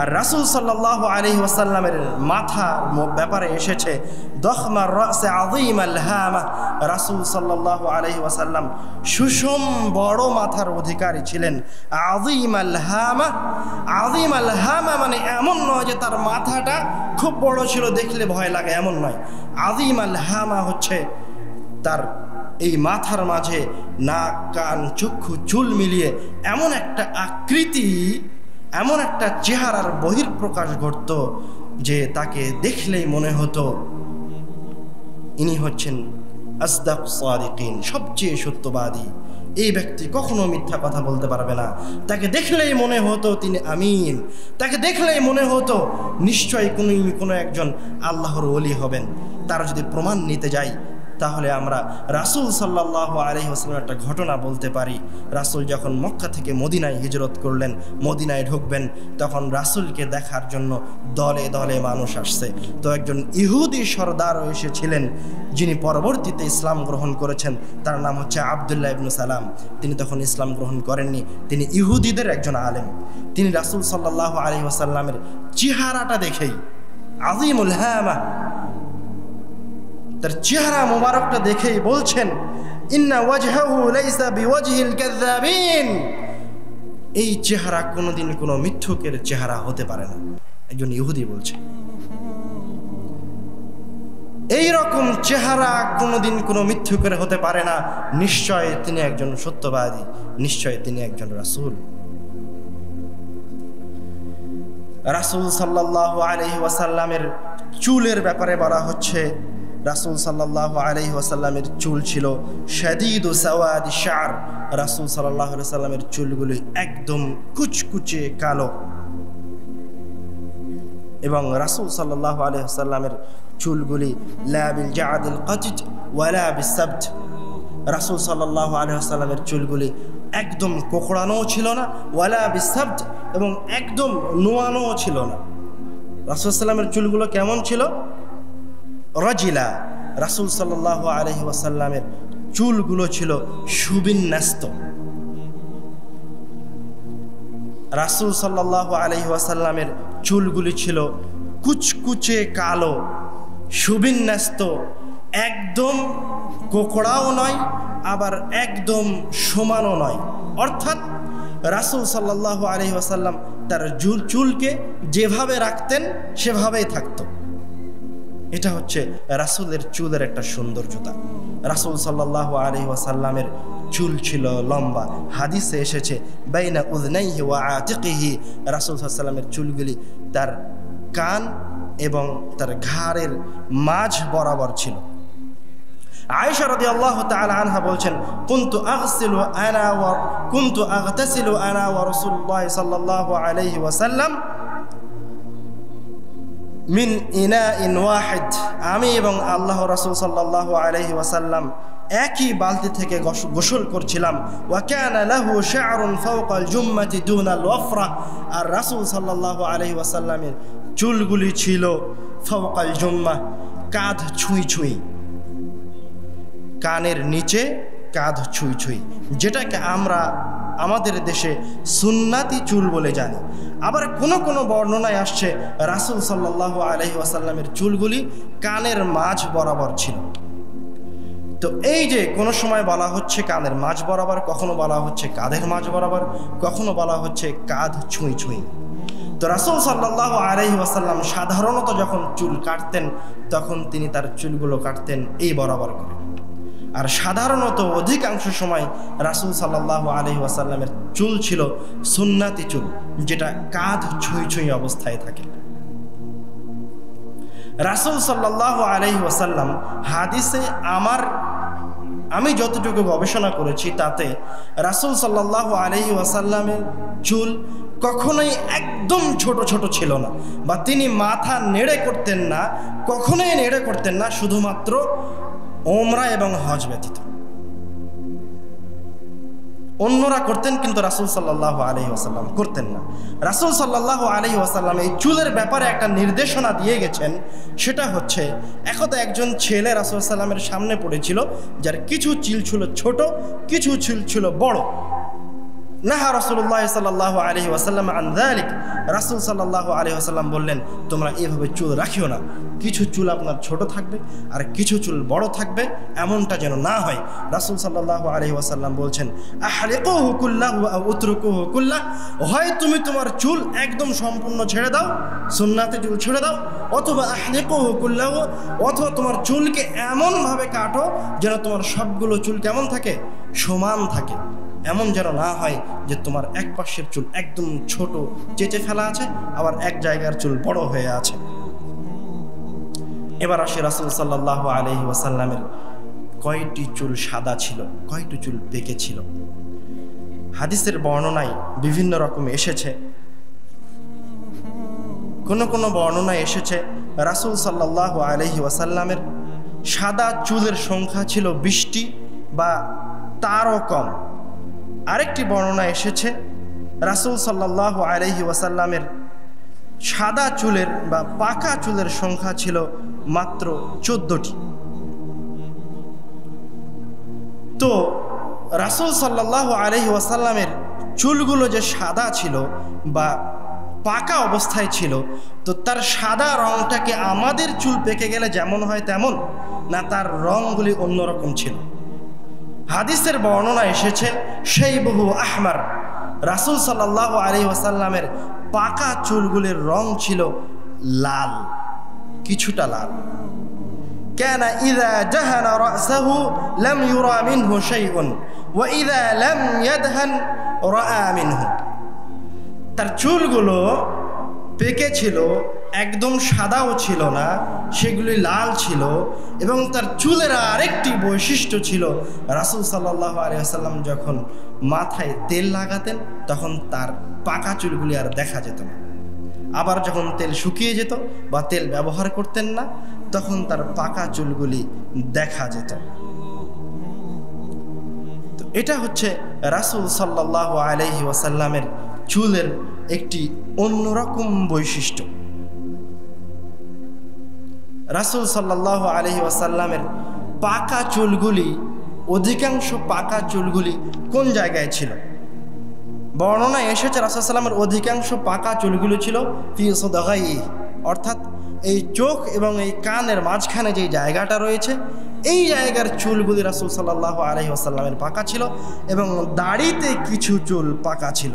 আর রাসূল সাল্লাল্লাহু আলাইহি ওয়াসাল্লামের মাথার ব্যাপারে এসেছে দখমার রাসে আযীমাল হামা, রাসূল সাল্লাল্লাহু আলাইহি ওয়াসাল্লাম সুষম বড় মাথার অধিকারী ছিলেন। আযীমাল হামা, আযীমাল হামা মানে এমন নয় যে তার মাথাটা খুব বড় ছিল দেখলে ভয় লাগে, এমন নয়। আযীমাল হামা হচ্ছে তার এই মাথার মাঝে নাক, কান, চক্ষু, চুল মিলিয়ে এমন একটা আকৃতি, এমন একটা চেহারার বহির্প্রকাশ ঘটত যে তাকে দেখলেই মনে হতো ইনি হচ্ছেন আসদাক সাদিকিন, সবচেয়ে সত্যবাদী। এই ব্যক্তি কখনো মিথ্যা কথা বলতে পারবে না। তাকে দেখলেই মনে হতো তিনি আমিন, তাকে দেখলেই মনে হতো নিশ্চয়ই কোনো একজন আল্লাহর ওলি হবেন। তার যদি প্রমাণ নিতে যাই তাহলে আমরা রাসূল সাল্লাল্লাহু আলাইহি ওয়াসাল্লামের একটা ঘটনা বলতে পারি। রাসূল যখন মক্কা থেকে মদিনায় হিজরত করলেন, মদিনায় ঢুকবেন, তখন রাসূলকে দেখার জন্য দলে দলে মানুষ আসছে। তো একজন ইহুদি সর্দারও এসেছিলেন, যিনি পরবর্তীতে ইসলাম গ্রহণ করেছেন। তার নাম হচ্ছে আব্দুল্লাহ ইবনে সালাম। তিনি তখন ইসলাম গ্রহণ করেননি, তিনি ইহুদিদের একজন আলেম। তিনি রাসূল সাল্লাল্লাহু আলাইহি ওয়াসাল্লামের চেহারাটা দেখেই, আযীমুল হামা, তার চেহারা মোবারকটা দেখেই বলছেন ইন্না ওয়াজহাহু লাইসা বিওয়াজহিল কাযাবিন, এই চেহারা কোনোদিন কোনো মিথ্যুকের চেহারা হতে পারে না। একজন ইহুদি বলছে। এই রকম চেহারা কোনোদিন কোনো মিথ্যুকের হতে পারে না। নিশ্চয় তিনি একজন সত্যবাদী, নিশ্চয় তিনি একজন রাসূল। রাসূল সাল্লাল্লাহু আলাইহি ওয়াসাল্লামের চুলের ব্যাপারে বলা হচ্ছে, রাসূল সাল্লাল্লাহু আলাইহি ওয়াসাল্লামের চুল ছিল শাদীদু সাওয়াদি শা'r। রাসূল সাল্লাল্লাহু আলাইহি ওয়াসাল্লামের চুলগুলি একদম কুচকুচে কালো, এবং রাসূল সাল্লাল্লাহু আলাইহি ওয়াসাল্লামের চুলগুলি লা বিল জা'দিল কাতিজ ওয়ালা বিসাবত। রাসূল সাল্লাল্লাহু আলাইহি ওয়াসাল্লামের চুলগুলি একদম কোকড়ানো ছিল না, ওয়ালা বিসাবত, এবং একদম নোয়ানো ছিল না। রাসূল সাল্লামের চুলগুলো কেমন ছিল? রাজিলা। রাসূল সাল্লাল্লাহু আলাইহি ওয়াসাল্লামের চুলগুলো ছিল সুবিন্যস্ত। রাসূল সাল্লাল্লাহু আলাইহি ওয়াসাল্লামের চুলগুলি ছিল কুচকুচে কালো, সুবিন্যস্ত, একদম কোকড়াও নয়, আবার একদম সমানও নয়। অর্থাৎ রাসূল সাল্লাল্লাহু আলাইহি ওয়াসাল্লাম তার চুলকে যেভাবে রাখতেন সেভাবেই থাকতো। এটা হচ্ছে রাসূলের চুলের একটা সৌন্দর্যতা। রাসূল সাল্লাল্লাহু আলাইহি ওয়াসাল্লামের চুল ছিল লম্বা। হাদিসে এসেছে বাইনা উযনাইহি ওয়া আতিকিহি। রাসূল সাল্লাল্লাহু আলাইহি ওয়াসাল্লামের চুলগুলি তার কান এবং তার ঘাড়ের মাঝ বরাবর ছিল। আয়েশা রাদিয়াল্লাহু তাআলা আনহা বলছেন, কুনতু আগতাসিলু আনা ওয়া রাসূলুল্লাহ সাল্লাল্লাহু আলাইহি ওয়াসাল্লাম মিন ইনাইন ওয়াহিদ। আমি এবং আল্লাহ রাসূল সাল্লাল্লাহু আলাইহি ওয়াসাল্লাম একই বালতি থেকে গোসল করছিলাম। ওয়া কানা লাহু শা'রুন ফাওকা আল জুম্মাতি দুনা আল ওয়াফরা। আর রাসূল সাল্লাল্লাহু আলাইহি ওয়াসাল্লামের চুলগুলি ছিল ফাওকা আল জুম্মাহ, কাঁধ ছুঁই ছুঁই, কানের নিচে কাঁধ ছুঁই ছুঁই, যেটাকে আমরা আমাদের দেশে সুন্নাতি চুল বলে জানি। আবার কোনো কোনো বর্ণনায় আসছে রাসূল সাল্লাল্লাহু আলাইহি ওয়াসাল্লামের চুলগুলি কানের মাঝ বরাবর ছিল। তো এই যে কোনো সময় বলা হচ্ছে কানের মাঝ বরাবর, কখনো বলা হচ্ছে কাঁধের মাঝ বরাবর, কখনো বলা হচ্ছে কাঁধ ছুঁই ছুঁই। তো রাসূল সাল্লাল্লাহু আলাইহি ওয়াসাল্লাম সাধারণত যখন চুল কাটতেন তখন তিনি তার চুলগুলো কাটতেন এই বরাবর করে। আর সাধারণত অধিকাংশ সময় রাসূল সাল্লাল্লাহু আলাইহি ওয়াসাল্লামের চুল ছিল সুন্নাতি চুল, যেটা কাঁধ ছুঁই ছুঁই অবস্থায় থাকে। রাসূল সাল্লাল্লাহু আলাইহি ওয়াসাল্লাম হাদিসে আমি যতটুকু গবেষণা করেছি তাতে রাসূল সাল্লাল্লাহু আলাইহি ওয়াসাল্লামের চুল কখনোই একদম ছোট ছোট ছিল না, বা তিনি মাথা নেড়ে করতেন না, কখনোই নেড়ে করতেন না, শুধুমাত্র ওমরা এবং হজ ব্যতীত। অন্যরা করতেন কিন্তু রাসূল সাল্লাল্লাহু আলাইহি ওয়াসাল্লাম করতেন না। রাসূল সাল্লাল্লাহু আলাইহি ওয়াসাল্লাম এই চুলের ব্যাপারে একটা নির্দেশনা দিয়ে গেছেন। সেটা হচ্ছে, একদা একজন ছেলে রাসূল সাল্লামের সামনে পড়েছিল যার কিছু চুল ছিল ছোট, কিছু চুল ছিল বড়। নাহা রাসূলুল্লাহ সাল্লাল্লাহু আলাইহি ওয়াসাল্লাম আন যালিক। রাসূল সাল্লাল্লাহু আলাইহি ওয়াসাল্লাম বললেন, তোমরা এভাবে চুল রাখিও না, কিছু চুল আপনার ছোট থাকবে আর কিছু চুল বড় থাকবে, এমনটা যেন না হয়। রাসূল সাল্লাল্লাহু আলাইহি ওয়াসাল্লাম বলছেন, আহলিকুহু কুল্লাহু আও উতরুকুহু কুল্লাহ। হয় তুমি তোমার চুল একদম সম্পূর্ণ ছেড়ে দাও, সুন্নাতে চুল ছেড়ে দাও, অথবা আহলিকুহু কুল্লাহু, অথবা তোমার চুলকে এমনভাবে কাটো যেন তোমার সবগুলো চুল কেমন থাকে? সমান থাকে। এমন যেন না হয় যে তোমার এক পাশের চুল একদম ছোট চেঁচে ফেলা আছে, আবার এক জায়গার চুল বড় হয়ে আছে। এবার আসে রাসূল সাল্লাল্লাহু আলাইহি ওয়াসাল্লামের কয়টি চুল সাদা ছিল, কয়টি চুল পেকে ছিল। হাদিসের বর্ণনায় বিভিন্ন রকম এসেছে। কোনো কোনো বর্ণনায় এসেছে রাসূল সাল্লাল্লাহু আলাইহি ওয়াসাল্লামের সাদা চুলের সংখ্যা ছিল 20টি বা তারও কম। আরেকটি বর্ণনা এসেছে রাসূল সাল্লাল্লাহু আলাইহি ওয়াসাল্লামের সাদা চুলের বা পাকা চুলের সংখ্যা ছিল মাত্র 14টি। তো রাসূল সাল্লাল্লাহু আলাইহি ওয়াসাল্লামের চুলগুলো যে সাদা ছিল বা পাকা অবস্থায় ছিল, তো তার সাদা রংটাকে আমাদের চুল পেকে গেলে যেমন হয় তেমন না, তার রংগুলি অন্যরকম ছিল। হাদিসের বর্ণনা এসেছে শাইবুহু আহমার। রাসূল সাল্লাল্লাহু আলাইহি ওয়াসাল্লামের পাকা চুলগুলির রং ছিল লাল, কিছুটা লাল। কানা ইযা জাহানা রাসাহু লাম ইউরা মিনহু শাইউন ওয়া ইযা লাম ইয়াদহান রাআ মিনহু। তার চুলগুলো পেকে ছিল, একদম সাদাও ছিল না, সেগুলি লাল ছিল। এবং তার চুলের আরেকটি বৈশিষ্ট্য ছিল, রাসূল সাল্লাল্লাহু আলাইহি ওয়াসাল্লাম যখন মাথায় তেল লাগাতেন তখন তার পাকা চুলগুলি আর দেখা যেত না। আবার যখন তেল শুকিয়ে যেত বা তেল ব্যবহার করতেন না তখন তার পাকা চুলগুলি দেখা যেত। তো এটা হচ্ছে রাসূল সাল্লাল্লাহু আলাইহি ওয়াসাল্লামের চুলের একটি অন্যরকম বৈশিষ্ট্য। রাসূল সাল্লাল্লাহু আলাইহি ওয়াসাল্লামের পাকা চুলগুলি, অধিকাংশ পাকা চুলগুলি কোন জায়গায় ছিল? বর্ণনায় এসেছে রাসূল সাল্লাল্লাহু অধিকাংশ পাকা চুলগুলো ছিল ফি সাদগাইহি, অর্থাৎ এই চোখ এবং এই কানের মাঝখানে যে জায়গাটা রয়েছে এই জায়গার চুলগুলি রাসূল সাল্লাল্লাহু আলাইহি ওয়াসাল্লামের পাকা ছিল এবং দাড়িতে কিছু চুল পাকা ছিল।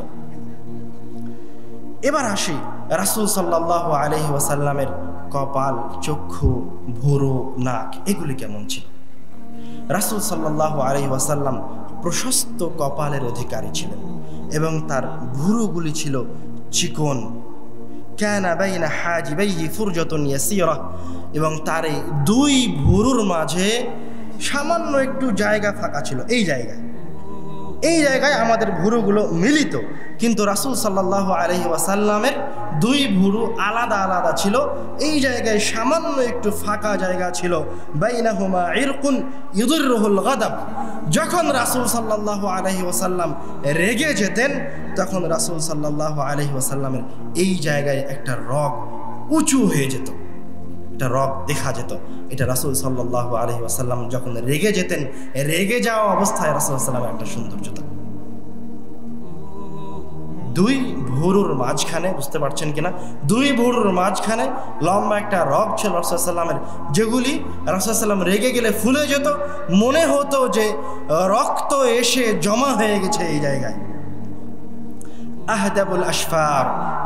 এবার আসি রাসূল সাল্লাল্লাহু আলাইহি ওয়াসাল্লামের কপাল, চক্ষু, ভুরু, নাক এগুলি কেমন ছিল? রাসূল সাল্লাল্লাহু আলাইহি ওয়াসাল্লাম প্রশস্ত কপালের অধিকারী ছিলেন এবং তার ভুরুগুলি ছিল চিকন। কানা বাইনা হাজিবাইহি ফুরজাতুন ইয়াসীরা, এবং তার এই দুই ভুরুর মাঝে সামান্য একটু জায়গা ফাঁকা ছিল। এই জায়গায় আমাদের ভুরুগুলো মিলিত, কিন্তু রাসূল সাল্লাল্লাহু আলাইহি ওয়াসাল্লামের দুই ভুরু আলাদা আলাদা ছিল। এই জায়গায় সামান্য একটু ফাঁকা জায়গা ছিল। বাইনাহুমা ইরকুন ইউদিরুহুল গাদাব। যখন রাসূল সাল্লাল্লাহু আলাইহি ওয়াসাল্লাম রেগে যেতেন তখন রাসূল সাল্লাল্লাহু আলাইহি ওয়াসাল্লামের এই জায়গায় একটা রগ উঁচু হয়ে যেত, একটা রগ দেখা যেত। এটা রাসূল সাল্লাল্লাহু আলাইহি ওয়াসাল্লাম যখন রেগে যেতেন, রেগে যাওয়া অবস্থায় রাসূল সাল্লাল্লাহু একটা সৌন্দর্যতা। দুই ভুরুর মাঝখানে, বুঝতে পারছেন কিনা, দুই ভুরুর মাঝখানে লম্বা একটা রগ ছিল রাসূল সাল্লাল্লাহু, যেগুলি রাসূল সাল্লাল্লাহু রেগে গেলে ফুলে যেত, মনে হতো যে রক্ত এসে জমা হয়ে গেছে এই জায়গায়। আহদাবুল আশফার,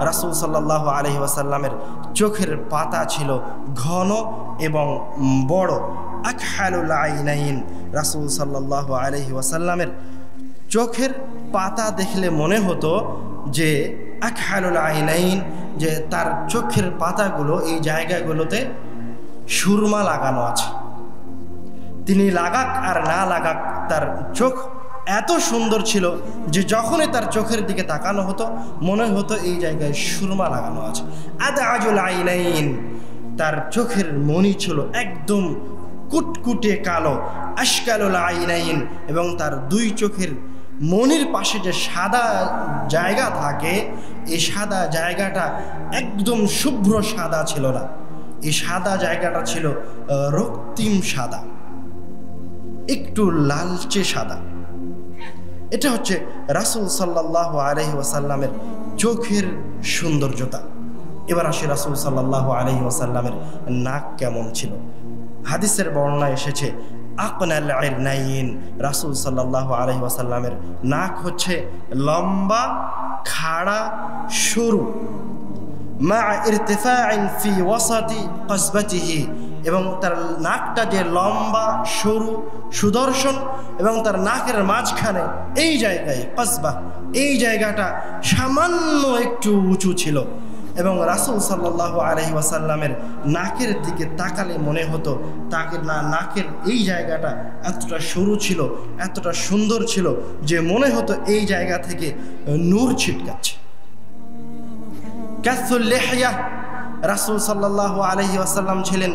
রাসূল সাল্লাল্লাহু আলাইহি ওয়াসাল্লামের চোখের পাতা ছিল ঘন এবং বড়। আকহালুল আইনাইন, রাসূল সাল্লাল্লাহু আলাইহি ওয়াসাল্লামের চোখের পাতা দেখলে মনে হতো যে আকহালুল আইনাইন, যে তার চোখের পাতাগুলো এই জায়গাগুলোতে সুরমা লাগানো আছে। তিনি লাগাক আর না লাগাক তার চোখ এত সুন্দর ছিল যে যখনই তার চোখের দিকে তাকানো হতো মনে হতো এই জায়গায় সুরমা লাগানো আছে। আদআজুল আইনাইন, তার চোখের মণি ছিল একদম কুটকুটে কালো। আশকালুল আইনাইন, এবং তার দুই চোখের মণির পাশে যে সাদা জায়গা থাকে এই সাদা জায়গাটা একদম শুভ্র সাদা ছিল না, এই সাদা জায়গাটা ছিল রক্তিম সাদা, একটু লালচে সাদা। এটা হচ্ছে রাসূল সাল্লাল্লাহু আলাইহি ওয়াসাল্লামের চোখের সৌন্দর্যতা। এবার আসি রাসূল সাল্লাল্লাহু আলাইহি ওয়াসাল্লামের নাক কেমন ছিল। হাদিসের বর্ণনা এসেছে আকনাল আইনাইন, রাসূল সাল্লাল্লাহু আলাইহি ওয়াসাল্লামের নাক হচ্ছে লম্বা, খাড়া, সরু। মা ইরতিফাইন ফি ওয়াসাতি কাসবাতিহি, এবং তার নাকটা যে লম্বা, সরু, সুদর্শন, এবং তার নাকের মাঝখানে এই জায়গায় কাসবা, এই জায়গাটা সামান্য একটু উঁচু ছিল। এবং রাসূল সাল্লাল্লাহু আলাইহি ওয়াসাল্লামের নাকের দিকে তাকালে মনে হতো তাকে নাকের এই জায়গাটা এতটা সরু ছিল, এতটা সুন্দর ছিল যে মনে হতো এই জায়গা থেকে নূর ছিটকাচ্ছে। কাসুল লিহইয়া, রাসূল সাল্লাল্লাহু আলাইহি ওয়াসাল্লাম ছিলেন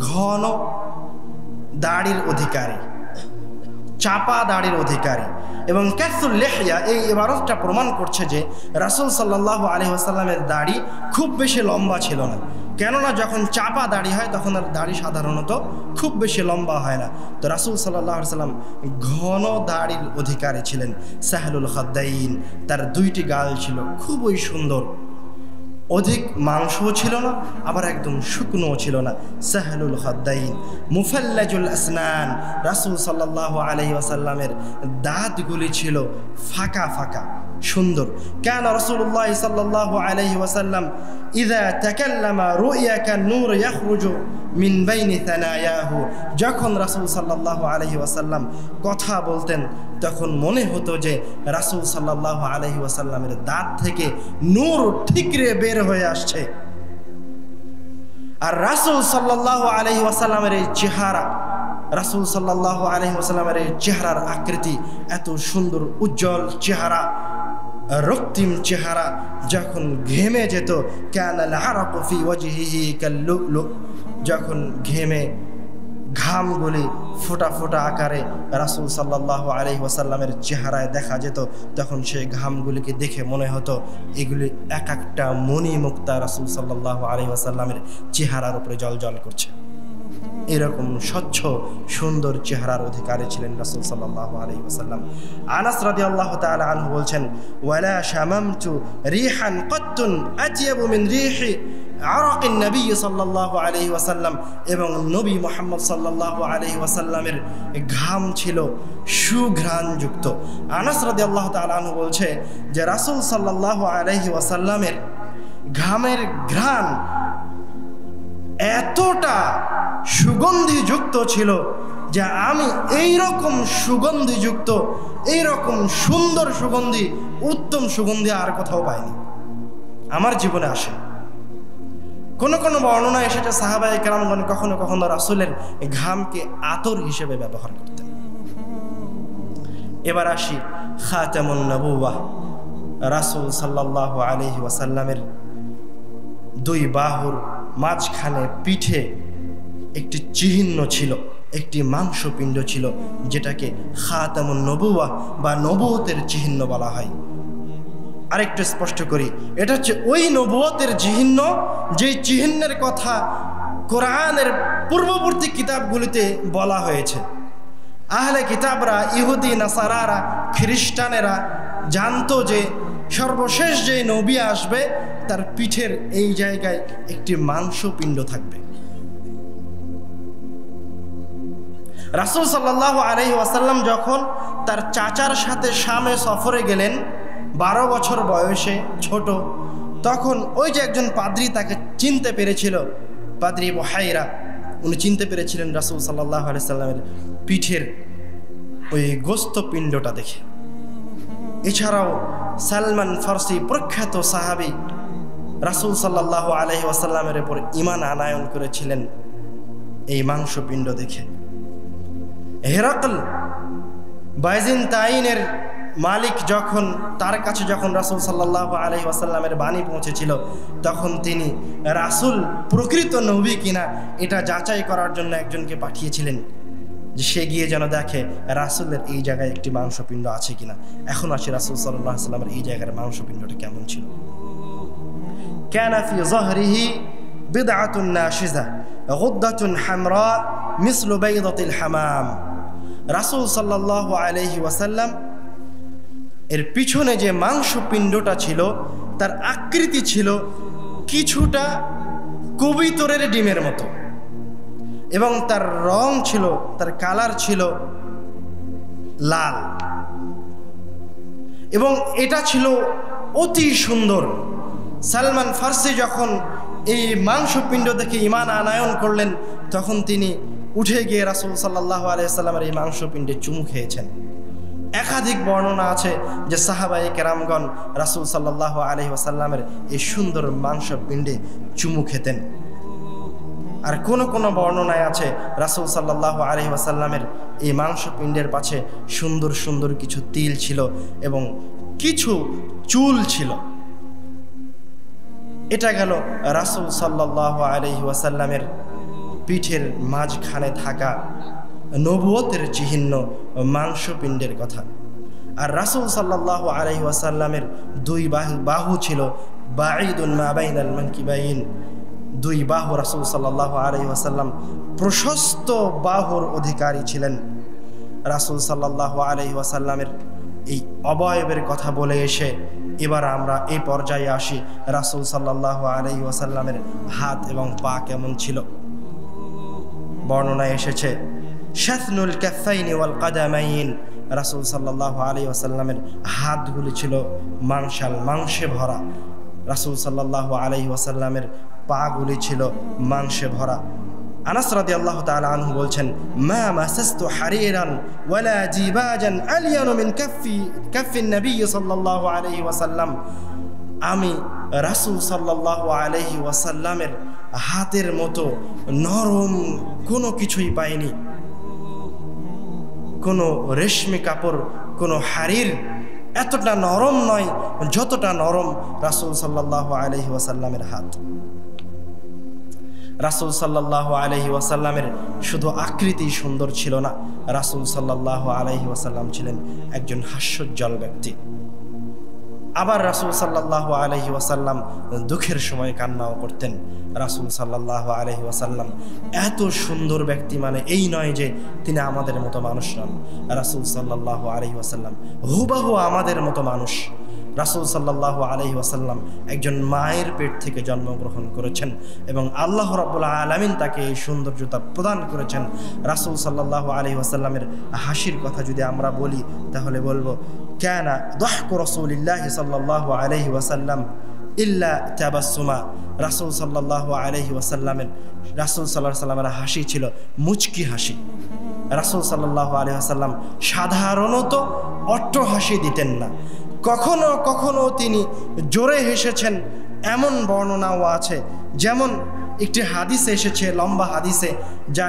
ঘন দাড়ির অধিকারী, চাপা দাড়ির অধিকারী। এবং কাসুল লিহইয়া, এই ইবারতটা প্রমাণ করছে যে রাসূল সাল্লাল্লাহু আলাইহি ওয়াসাল্লামের দাড়ি খুব বেশি লম্বা ছিল না, কেননা যখন চাপা দাড়ি হয় তখন আর দাড়ি সাধারণত খুব বেশি লম্বা হয় না। তো রাসূল সাল্লাল্লাহু আলাইহি ওয়াসাল্লাম ঘন দাড়ির অধিকারী ছিলেন। সাহলুল খাদ্দাইন, তার দুইটি গাল ছিল খুবই সুন্দর, অধিক মাংসও ছিল না আবার একদম শুকনোও ছিল না। সাহলুল খাদ্দাইন। মুফাল্লাজুল আসনান, রাসূল সাল্লাল্লাহু আলাইহি ওয়াসাল্লামের দাঁতগুলি ছিল ফাঁকা ফাঁকা, সুন্দর। কানা রাসূলুল্লাহ সাল্লাল্লাহু আলাইহি ওয়াসাল্লাম ইযা তাকাল্লামা রু'য়া কান-নূর ইয়াখরুজু মিন বাইনি থানায়াহু। যখন রাসূল সাল্লাল্লাহু আলাইহি ওয়াসাল্লাম কথা বলতেন তখন মনে হতো যে রাসূল সাল্লাল্লাহু আলাইহি ওয়াসাল্লামের দাঁত থেকে নূর ঠিকরে বের হয়ে আসছে। আর রাসূল সাল্লাল্লাহু আলাইহি ওয়াসাল্লামের এই চেহারা, রাসূল সাল্লাল্লাহু আলাইহি ওয়াসাল্লামের এই চেহারার আকৃতি এত সুন্দর, উজ্জ্বল চেহারা, রক্তিম চেহারা, যখন ঘেমে যেত কানাল আরাকু ফি ওয়াজহিহি কাল্লুলু, যখন ঘেমে ঘামগুলি ফোঁটা ফোঁটা আকারে রাসূল সাল্লাল্লাহু আলাইহি ওয়াসাল্লামের চেহারায় দেখা যেত, তখন সেই ঘামগুলিকে দেখে মনে হতো এগুলি এক একটা মণিমুক্তা রাসূল সাল্লাল্লাহু আলাইহি ওয়াসাল্লামের চেহারার উপরে জ্বলজ্বল করছে। এরকম স্বচ্ছ সুন্দর চেহারার অধিকারী ছিলেন রাসূল সাল্লাল্লাহু আলাইহি ওয়াসাল্লাম। আনাস রাদিয়াল্লাহু তাআলা আনহু বলছেন, ওয়ালা শামামতু রিহান কাত্তুন আতয়াবু মিন রিহি আরাকিন নবী সাল্লাল্লাহু আলাইহি ওয়াসাল্লাম, এবং নবী মুহাম্মদ সাল্লাল্লাহু আলাইহি ওয়াসাল্লামের ঘাম ছিল সুঘ্রাণযুক্ত। আনাস রাদিয়াল্লাহু তাআলা আনহু বলছে যে রাসূল সাল্লাল্লাহু আলাইহি ওয়াসাল্লামের ঘামের ঘ্রাণ এতটা সুগন্ধিযুক্ত ছিল যে আমি এইরকম সুগন্ধিযুক্ত, এইরকম সুন্দর সুগন্ধি, উত্তম সুগন্ধি আর কোথাও পাইনি, আমার জীবনে আসে। কোনো কোনো বর্ণনা এসেছে সাহাবায়ে কেরামগণ কখনো কখনো রাসূলের ঘামকে আতর হিসেবে ব্যবহার করতেন। এবার আসি খাতামুন নবুওয়াহ। রাসূল সাল্লাল্লাহু আলাইহি ওয়াসাল্লামের দুই বাহুর মাঝখানে পিঠে একটি চিহ্ন ছিল, একটি মাংসপিণ্ড ছিল, যেটাকে খাতামুন নবুওয়াহ বা নবুয়তের চিহ্ন বলা হয়। আরেকটু স্পষ্ট করি, এটা হচ্ছে ওই নবুয়তের চিহ্ন যে চিহ্নের কথা কোরআনের পূর্ববর্তী কিতাবগুলিতে বলা হয়েছে। আহলে কিতাবরা, ইহুদি নাসারারা, খ্রিস্টানেরা জানতো যে সর্বশেষ যে নবী আসবে তার পিঠের এই জায়গায় একটি মাংসপিণ্ড থাকবে। রাসূল সাল্লাল্লাহু আলাইহি ওয়াসাল্লাম যখন তার চাচার সাথে শামে সফরে গেলেন 12 বছর বয়সে, ছোট, তখন ওই যে একজন পাদ্রী তাকে চিনতে পেরেছিল, পাদ্রী বুহাইরা, উনি চিনতে পেরেছিলেন রাসূল সাল্লাল্লাহু আলাইহি ওয়াসাল্লামের পিঠের ওই গোস্তপিণ্ডটা দেখে। এছাড়াও সালমান ফারসি, প্রখ্যাত সাহাবী, রাসূল সাল্লাল্লাহু আলাইহি ওয়াসাল্লামের উপর ঈমান আনয়ন করেছিলেন এই মাংসপিণ্ড দেখে। হেরাকল, বাইজিন্তাইনের মালিক, যখন তার কাছে যখন রাসূল সাল্লাল্লাহু আলাইহি ওয়াসাল্লামের বাণী পৌঁছেছিল, তখন তিনি রাসূল প্রকৃত নবী কিনা এটা যাচাই করার জন্য একজনকে পাঠিয়েছিলেন যে সে গিয়ে যেন দেখে রাসূলের এই জায়গায় একটি মাংসপিণ্ড আছে কিনা। এখন আসে রাসূল সাল্লাল্লাহু আলাইহি ওয়াসাল্লামের এই জায়গার মাংসপিণ্ডটা কেমন ছিল। কানা ফি যহরিহি বিদআতুন নাশিজা গুদ্দাতুন হামরা মিসলু বাইদাতিল হামাম। রাসূল সাল্লাল্লাহু আলাইহি ওয়াসাল্লাম এর পিছনে যে মাংসপিণ্ডটা ছিল তার আকৃতি ছিল কিছুটা কবুতরের ডিমের মতো, এবং তার রং ছিল, তার কালার ছিল লাল, এবং এটা ছিল অতি সুন্দর। সালমান ফারসি যখন এই মাংসপিণ্ড দেখে ঈমান আনয়ন করলেন, তখন তিনি উঠে গিয়ে রাসূল সাল্লাল্লাহু আলাইহি ওয়াসাল্লামের এই মাংসপিণ্ডে চুমু খেয়েছেন। একাধিক বর্ণনা আছে যে সাহাবায়ে কেরামগণ রাসূল সাল্লাল্লাহু আলাইহি ওয়াসাল্লামের এই সুন্দর মাংসপিণ্ডে চুমু খেতেন। আর কোন কোন বর্ণনায় আছে রাসূল সাল্লাল্লাহু আলাইহি ওয়াসাল্লামের এই মাংসপিণ্ডের পাশে সুন্দর সুন্দর কিছু তিল ছিল এবং কিছু চুল ছিল। এটা গেল রাসূল সাল্লাল্লাহু আলাইহি ওয়াসাল্লামের পিঠের মাঝখানে থাকা নবুয়তের চিহ্ন মাংসপিণ্ডের কথা। আর রাসূল সাল্লাল্লাহু আলাইহি ওয়াসাল্লামের দুই বাহু ছিল বাঈদুন মা বাইনাল মানকিবাইন। দুই বাহু, রাসূল সাল্লাল্লাহু আলাইহি ওয়াসাল্লাম প্রশস্ত বাহুর অধিকারী ছিলেন। রাসূল সাল্লাল্লাহু আলাইহি ওয়াসাল্লামের এই অবয়বের কথা বলে এসে এবার আমরা এই পর্যায়ে আসি রাসূল সাল্লাল্লাহু আলাইহি ওয়াসাল্লামের হাত এবং পা কেমন ছিল। বর্ণনায় এসেছে শাথনুল কাফাইনি ওয়াল কাদামাইন রাসূল সাল্লাল্লাহু আলাইহি ওয়াসাল্লামের হাতগুলি ছিল মাংসে ভরা, রাসূল সাল্লাল্লাহু আলাইহি ওয়াসাল্লামের পাগুলি ছিল মাংসে ভরা। আনাস রাদিয়াল্লাহু তাআলা আনহু বলছেন, মা মাসাস্তু হারিরান ওয়ালা জিবাজান আলিয়ানু মিন কাফি নবী সাল্লাল্লাহু আলাইহি ওয়াসাল্লাম। আমি রাসূল সাল্লাল্লাহু আলাইহি ওয়াসাল্লামের হাতের মতো নরম কোনো কিছুই পাইনি। কোনো রেশমি কাপড়, কোনো হারির এতটা নরম নয় যতটা নরম রাসূল সাল্লাল্লাহু আলাইহি ওয়াসাল্লামের হাত। রাসূল সাল্লাল্লাহু আলাইহি ওয়াসাল্লামের শুধু আকৃতি সুন্দর ছিল না, রাসূল সাল্লাল্লাহু আলাইহি ওয়াসাল্লাম ছিলেন একজন হাস্যোজ্জ্বল ব্যক্তি। আবার রাসূল সাল্লাল্লাহু আলাইহি ওয়াসাল্লাম দুঃখের সময় কান্নাও করতেন। রাসূল সাল্লাল্লাহু আলাইহি ওয়াসাল্লাম এত সুন্দর ব্যক্তি মানে এই নয় যে তিনি আমাদের মতো মানুষ নন। রাসূল সাল্লাল্লাহু আলাইহি ওয়াসাল্লাম হুবহু আমাদের মতো মানুষ। রাসূল সাল্লাল্লাহু আলাইহি ওয়াসাল্লাম একজন মায়ের পেট থেকে জন্মগ্রহণ করেছেন এবং আল্লাহ রাব্বুল আলামিন তাকে এই সৌন্দর্যতা প্রদান করেছেন। রাসূল সাল্লাল্লাহু আলাইহি ওয়াসাল্লামের হাসির কথা যদি আমরা বলি তাহলে বলবো, কানা দাহকু রাসূলিল্লাহি সাল্লাল্লাহু আলাইহি ওয়াসাল্লাম ইল্লা তাবাসসুমা। রাসূল সাল্লাল্লাহু আলাইহি ওয়াসাল্লামের হাসি ছিল মুচকি হাসি। রাসূল সাল্লাল্লাহু আলাইহি ওয়াসাল্লাম সাধারণত অট্ট হাসি দিতেন না, কখনো কখনো তিনি জোরে হেসেছেন এমন বর্ণনাও আছে। যেমন একটি হাদিসে এসেছে, লম্বা হাদিসে, যা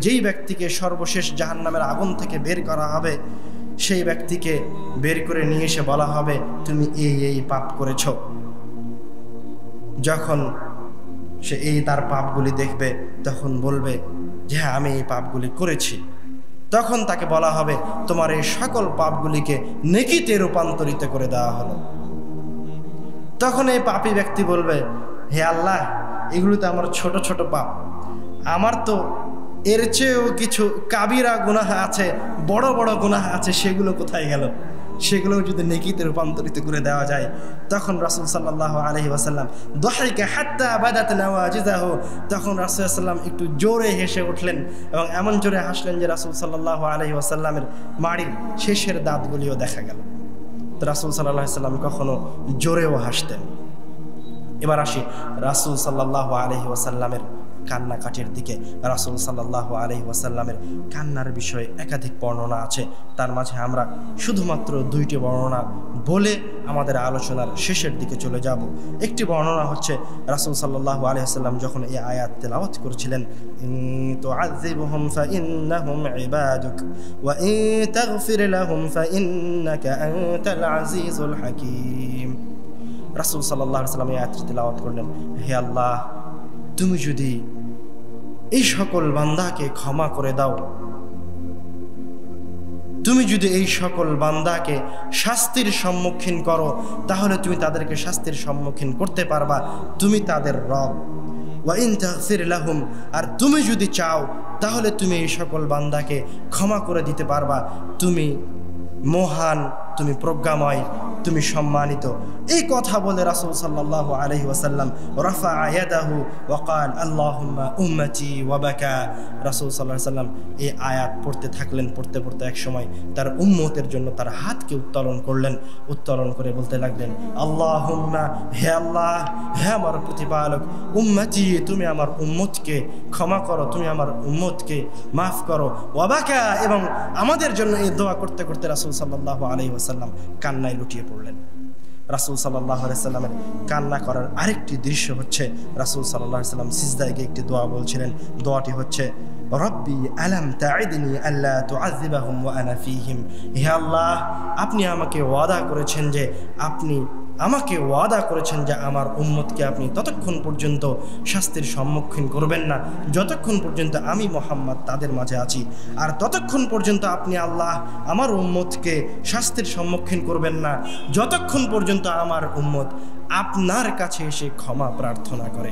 যেই ব্যক্তিকে সর্বশেষ জাহান্নামের আগুন থেকে বের করা হবে, সেই ব্যক্তিকে বের করে নিয়ে এসে বলা হবে, তুমি এই পাপ করেছ। যখন সে তার পাপগুলি দেখবে তখন বলবে যে হ্যাঁ, আমি এই পাপগুলি করেছি। তখন তাকে বলা হবে, তোমার এই সকল পাপগুলিকে নেকিতে রূপান্তরিত করে দেওয়া হলো। তখন এই পাপী ব্যক্তি বলবে, হে আল্লাহ, এগুলো তো আমার ছোট ছোট পাপ, আমার তো এর চেয়েও কিছু কাবিরা গুনাহ আছে, বড় বড় গুনাহ আছে, সেগুলো কোথায় গেল? সেগুলো যদি নেকিতে রূপান্তরিত করে দেওয়া যায়। তখন রাসূল সাল্লাল্লাহু আলাইহি ওয়াসাল্লাম দাহিকা হাত্তা বাদাত নাওয়াজিজাহু, তখন রাসূল সাল্লাল্লাহু একটু জোরে হেসে উঠলেন এবং এমন জোরে হাসলেন যে রাসূল সাল্লাল্লাহু আলাইহি ওয়াসাল্লামের মাড়ির শেষের দাঁতগুলিও দেখা গেল। তো রাসূল সাল্লাল্লাহু আলাইহি ওয়াসাল্লাম কখনো জোরেও হাসতেন। এবার আসি রাসূল সাল্লাল্লাহু আলাইহি ওয়াসাল্লামের কান্নাকাটির দিকে। রাসূল সাল্লাল্লাহু আলাইহি ওয়াসাল্লামের কান্নার বিষয়ে একাধিক বর্ণনা আছে, তার মাঝে আমরা শুধুমাত্র 2টি বর্ণনা বলে আমাদের আলোচনার শেষের দিকে চলে যাব। একটি বর্ণনা হচ্ছে, রাসূল সাল্লাল্লাহু আলাইহি ওয়াসাল্লাম যখন এই আয়াত তেলাওয়াত করেছিলেন, ইন তুআযিবহুম ফাইন্নাহুম ইবাদুক ওয়া ইন তাগফির লাহুম ফাইন্নাকা আনতাল আজিজুল হাকীম। রাসূল সাল্লাল্লাহু আলাইহি ওয়াসাল্লাম এই আয়াত তেলাওয়াত করলেন, হে আল্লাহ, তুমি যদি এই সকল বান্দাকে ক্ষমা করে দাও, তুমি যদি এই সকল বান্দাকে শাস্তির সম্মুখীন করো, তাহলে তুমি তাদেরকে শাস্তির সম্মুখীন করতে পারবা, তুমি তাদের রব। ওয়া ইন তাগফির লাহুম, আর তুমি যদি চাও তাহলে তুমি এই সকল বান্দাকে ক্ষমা করে দিতে পারবা, তুমি মহান, তুমি প্রজ্ঞাময়, তুমি সম্মানিত। এই কথা বলে রাসূল সাল্লাল্লাহু আলাইহি ওয়াসাল্লাম রাফা ইয়াদাহু ওয়া ক্বাল আল্লাহুম্মা উম্মতি ওয়া বাকা। রাসূল সাল্লাল্লাহু আলাইহি ওয়াসাল্লাম এই আয়াত পড়তে থাকলেন। পড়তে পড়তে এক সময় তার উম্মতের জন্য তার হাতকে উত্তোলন করলেন। উত্তোলন করে বলতে লাগলেন, আল্লাহুম্মা, হে আল্লাহ, হে আমার প্রতিপালক, উম্মতি, তুমি আমার উম্মতকে ক্ষমা করো, তুমি আমার উম্মতকে মাফ করো, ওয়া বাকা, এবং আমাদের জন্য এই দোয়া করতে করতে রাসূল সাল্লাল্লাহু আলাইহি ওয়াসাল্লাম কান্নায় লুটিয়ে পড়লেন। রাসূল সাল্লাল্লাহু আলাইহি ওয়াসাল্লামের কান্না করার আরেকটি দৃশ্য হচ্ছে, রাসূল সাল্লাল্লাহু আলাইহি ওয়াসাল্লাম সিজদায় গিয়ে একটি দোয়া বলছিলেন। দোয়াটি হচ্ছে, রব্বি আলাম তাইদনি আল্লা তুআযিবাহুম ওয়া আনা ফীহিম। হে আল্লাহ, আপনি আমাকে ওয়াদা করেছেন যে আমার উম্মতকে আপনি ততক্ষণ পর্যন্ত শাস্তির সম্মুখীন করবেন না যতক্ষণ পর্যন্ত আমি মুহাম্মদ তাদের মাঝে আছি, আর ততক্ষণ পর্যন্ত আপনি আল্লাহ আমার উম্মতকে শাস্তির সম্মুখীন করবেন না যতক্ষণ পর্যন্ত আমার উম্মত আপনার কাছে এসে ক্ষমা প্রার্থনা করে।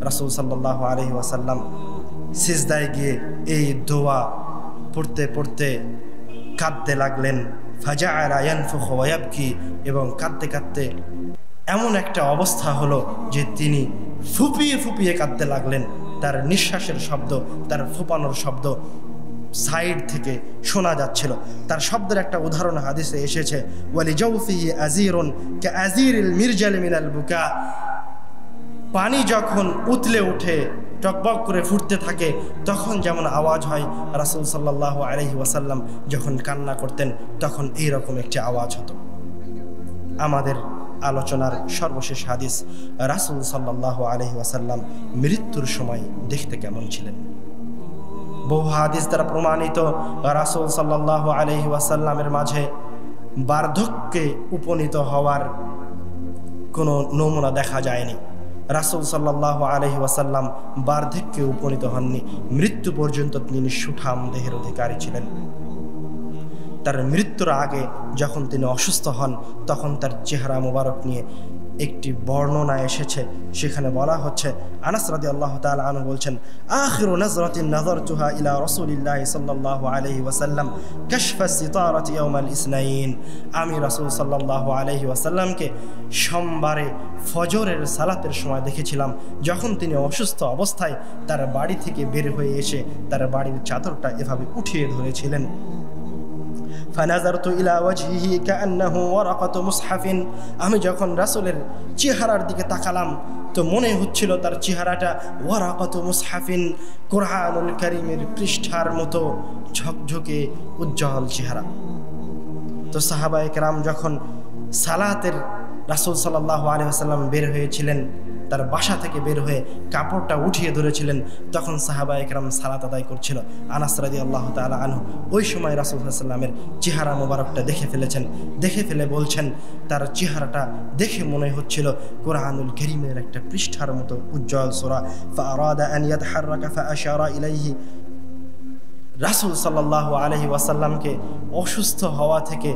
রাসূল সাল্লাল্লাহু আলাইহি ওয়াসাল্লাম সিজদায় গিয়ে এই দোয়া পড়তে পড়তে কাঁদতে লাগলেন। ফাজাআলা ইয়ানফুখু ওয়া ইয়াবকি, এবং কাঁদতে কাঁদতে এমন একটা অবস্থা হলো যে তিনি ফুপিয়ে ফুপিয়ে কাঁদতে লাগলেন। তার নিঃশ্বাসের শব্দ, তার ফুপানোর শব্দ সাইড থেকে শোনা যাচ্ছিল। তার শব্দের একটা উদাহরণ হাদিসে এসেছে, ওয়ালি জাওফিহি আজিরুন কা আজিরিল মিরজাল মিনাল বুকা। পানি যখন উতলে উঠে টকবক করে ফুটতে থাকে তখন যেমন আওয়াজ হয়, রাসূল সাল্লাল্লাহু আলাইহি ওয়াসাল্লাম যখন কান্না করতেন তখন এইরকম একটি আওয়াজ হতো। আমাদের আলোচনার সর্বশেষ হাদিস, রাসূল সাল্লাল্লাহু আলাইহি ওয়াসাল্লাম মৃত্যুর সময় দেখতে কেমন ছিলেন। বহু হাদিস দ্বারা প্রমাণিত রাসূল সাল্লাল্লাহু আলাইহি ওয়াসাল্লামের মাঝে বার্ধক্যে উপনীত হওয়ার কোনো নমুনা দেখা যায়নি। রাসূল সাল্লাল্লাহু আলাইহি ওয়াসাল্লাম বার্ধক্যে উপনীত হননি, মৃত্যু পর্যন্ত তিনি সুঠাম দেহের অধিকারী ছিলেন। তার মৃত্যুর আগে যখন তিনি অসুস্থ হন তখন তার চেহারা মোবারক নিয়ে একটি বর্ণনা এসেছে, সেখানে বলা হচ্ছে, আনাস রাদিয়াল্লাহু তাআলা আনহু বলছেন, আখিরু নাজরাতিন নাযারতুহা ইলা রাসূলিল্লাহি সাল্লাল্লাহু আলাইহি ওয়াসাল্লাম কাশফা সিতারাতি ইয়াউমাল ইসনাইন। আমি রাসূল সাল্লাল্লাহু আলাইহি ওয়াসাল্লামকে সোমবারে ফজরের সালাতের সময় দেখেছিলাম, যখন তিনি অসুস্থ অবস্থায় তার বাড়ি থেকে বের হয়ে এসে তার বাড়ির চাদরটা এভাবে উঠিয়ে ধরেছিলেন। ফানাজারতু ইলা ওয়াজহিহি কাআন্নাহু ওয়ারাকাতু মুসহাফিন। আমি যখন রাসূলের চেহারার দিকে তাকালাম তো মনে হচ্ছিল তার চেহারাটা ওয়ারাকাতু মুসহাফিন, কোরআনুল কারীমের পৃষ্ঠার মতো ঝকঝকে উজ্জ্বল চেহারা। তো সাহাবায়ে কেরাম যখন সালাতের রাসূল সাল্লাল্লাহু আলাইহি ওয়াসাল্লাম বের হয়েছিলেন, তার বাসা থেকে বের হয়ে কাপড়টা উঠিয়ে ধরেছিলেন, তখন সাহাবায়ে কেরাম সালাত আদায় করছিল। আনাস রাদিয়াল্লাহু তাআলা আনহু ওই সময় রাসূল সাল্লাল্লাহু আলাইহি ওয়াসাল্লামের চেহারা মোবারকটা দেখে ফেলেছেন। দেখে ফেলে বলছেন, তার চেহারাটা দেখে মনে হচ্ছিল কোরআনুল কারীমের একটা পৃষ্ঠার মতো উজ্জ্বল সূরা। ফাআরাদা আন ইয়াতাহাররাকা ফাআশারা ইলাইহি। রাসূল সাল্লাল্লাহু আলাইহি ওয়াসাল্লামকে অসুস্থ হওয়া থেকে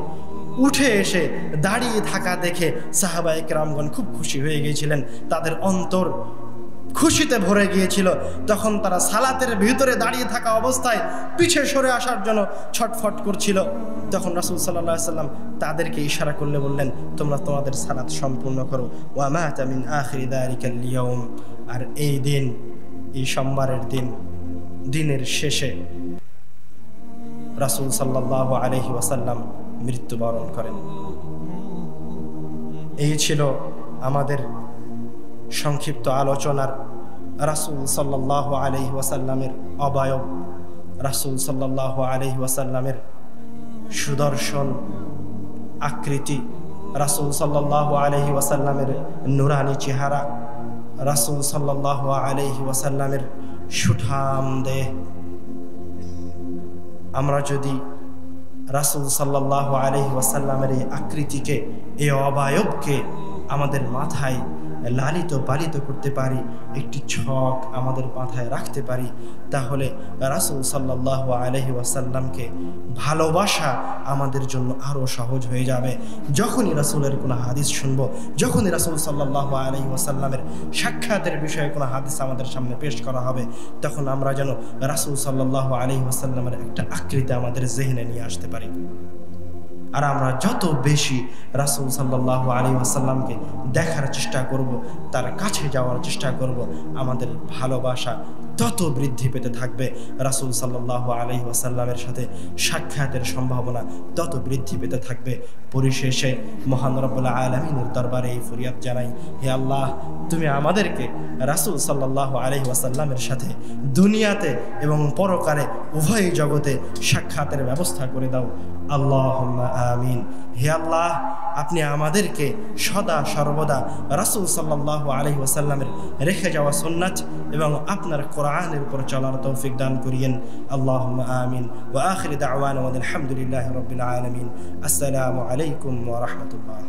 উঠে এসে দাঁড়িয়ে থাকা দেখে সাহাবায়ে কেরামগণ খুব খুশি হয়ে গিয়েছিলেন, তাদের অন্তর খুশিতে ভরে গিয়েছিল। তখন তারা সালাতের ভিতরে দাঁড়িয়ে থাকা অবস্থায় পিছে সরে আসার জন্য ছটফট করছিল। তখন রাসূল সাল্লাল্লাহু আলাইহি ওয়াসাল্লাম তাদেরকে ইশারা করলে বললেন, তোমরা তোমাদের সালাত সম্পূর্ণ করো। ওয়া মাতা মিন আখিরি যালিকাল ইয়াউম। আর এই দিন, এই সোমবারের দিন, দিনের শেষে রাসূল সাল্লাল্লাহু আলাইহি ওয়াসাল্লাম মৃত্যুবরণ করেন। এই ছিল আমাদের সংক্ষিপ্ত আলোচনার রাসূল সাল্লাল্লাহু আলাইহি ওয়াসাল্লামের অবয়ব, রাসূল সাল্লাল্লাহু আলাইহি ওয়াসাল্লামের সুদর্শন আকৃতি, রাসূল সাল্লাল্লাহু আলাইহি ওয়াসাল্লামের নুরানি চেহারা, রাসূল সাল্লাল্লাহু আলাইহি ওয়াসাল্লামের সুঠাম দেহ। আমরা যদি রাসূল সাল্লাল্লাহু আলাইহি ওয়াসাল্লামের এই আকৃতিকে, এই অবয়বকে আমাদের মাথায় লালিত পালিত করতে পারি, একটি ছক আমাদের মাথায় রাখতে পারি, তাহলে রাসূল সাল্লাল্লাহু আলাইহি ওয়াসাল্লামকে ভালোবাসা আমাদের জন্য আরও সহজ হয়ে যাবে। যখনই রাসূলের কোনো হাদিস শুনবো, যখনই রাসূল সাল্লাল্লাহু আলাইহি ওয়াসাল্লামের সাক্ষাতের বিষয়ে কোনো হাদিস আমাদের সামনে পেশ করা হবে, তখন আমরা যেন রাসূল সাল্লাল্লাহু আলাইহি ওয়াসাল্লামের একটা আকৃতি আমাদের জেহনে নিয়ে আসতে পারি। আর আমরা যত বেশি রাসূল সাল্লাল্লাহু আলাইহি ওয়াসাল্লামকে দেখার চেষ্টা করব, তার কাছে যাওয়ার চেষ্টা করব, আমাদের ভালোবাসা তত বৃদ্ধি পেতে থাকবে। রাসূল সাল্লাল্লাহু আলাইহি ওয়াসাল্লামের সাথে সাক্ষাতের সম্ভাবনা তত বৃদ্ধি পেতে থাকবে। পরিশেষে মহান রব্বুল আলামিনের দরবারে এই ফরিয়াদ জানাই, হে আল্লাহ, তুমি আমাদেরকে রাসূল সাল্লাল্লাহু আলাইহি ওয়াসাল্লামের সাথে দুনিয়াতে এবং পরকালে উভয় জগতে সাক্ষাতের ব্যবস্থা করে দাও। আল্লাহুম্মা আমিন। হে আল্লাহ, আপনি আমাদেরকে সদা সর্বদা রাসূল সাল্লাল্লাহু আলাইহি ওয়াসাল্লামের রেখে যাওয়া সুন্নাত এবং আপনার কোরআনের উপর চলার তৌফিক দান করিয়েন। আল্লাহুম্মা আমিন। ওয়া আখিরু দাওয়ানা আলহামদুলিল্লাহি রাব্বিল আলামিন। আসসালামু আলাইকুম ওয়া রাহমাতুল্লাহ।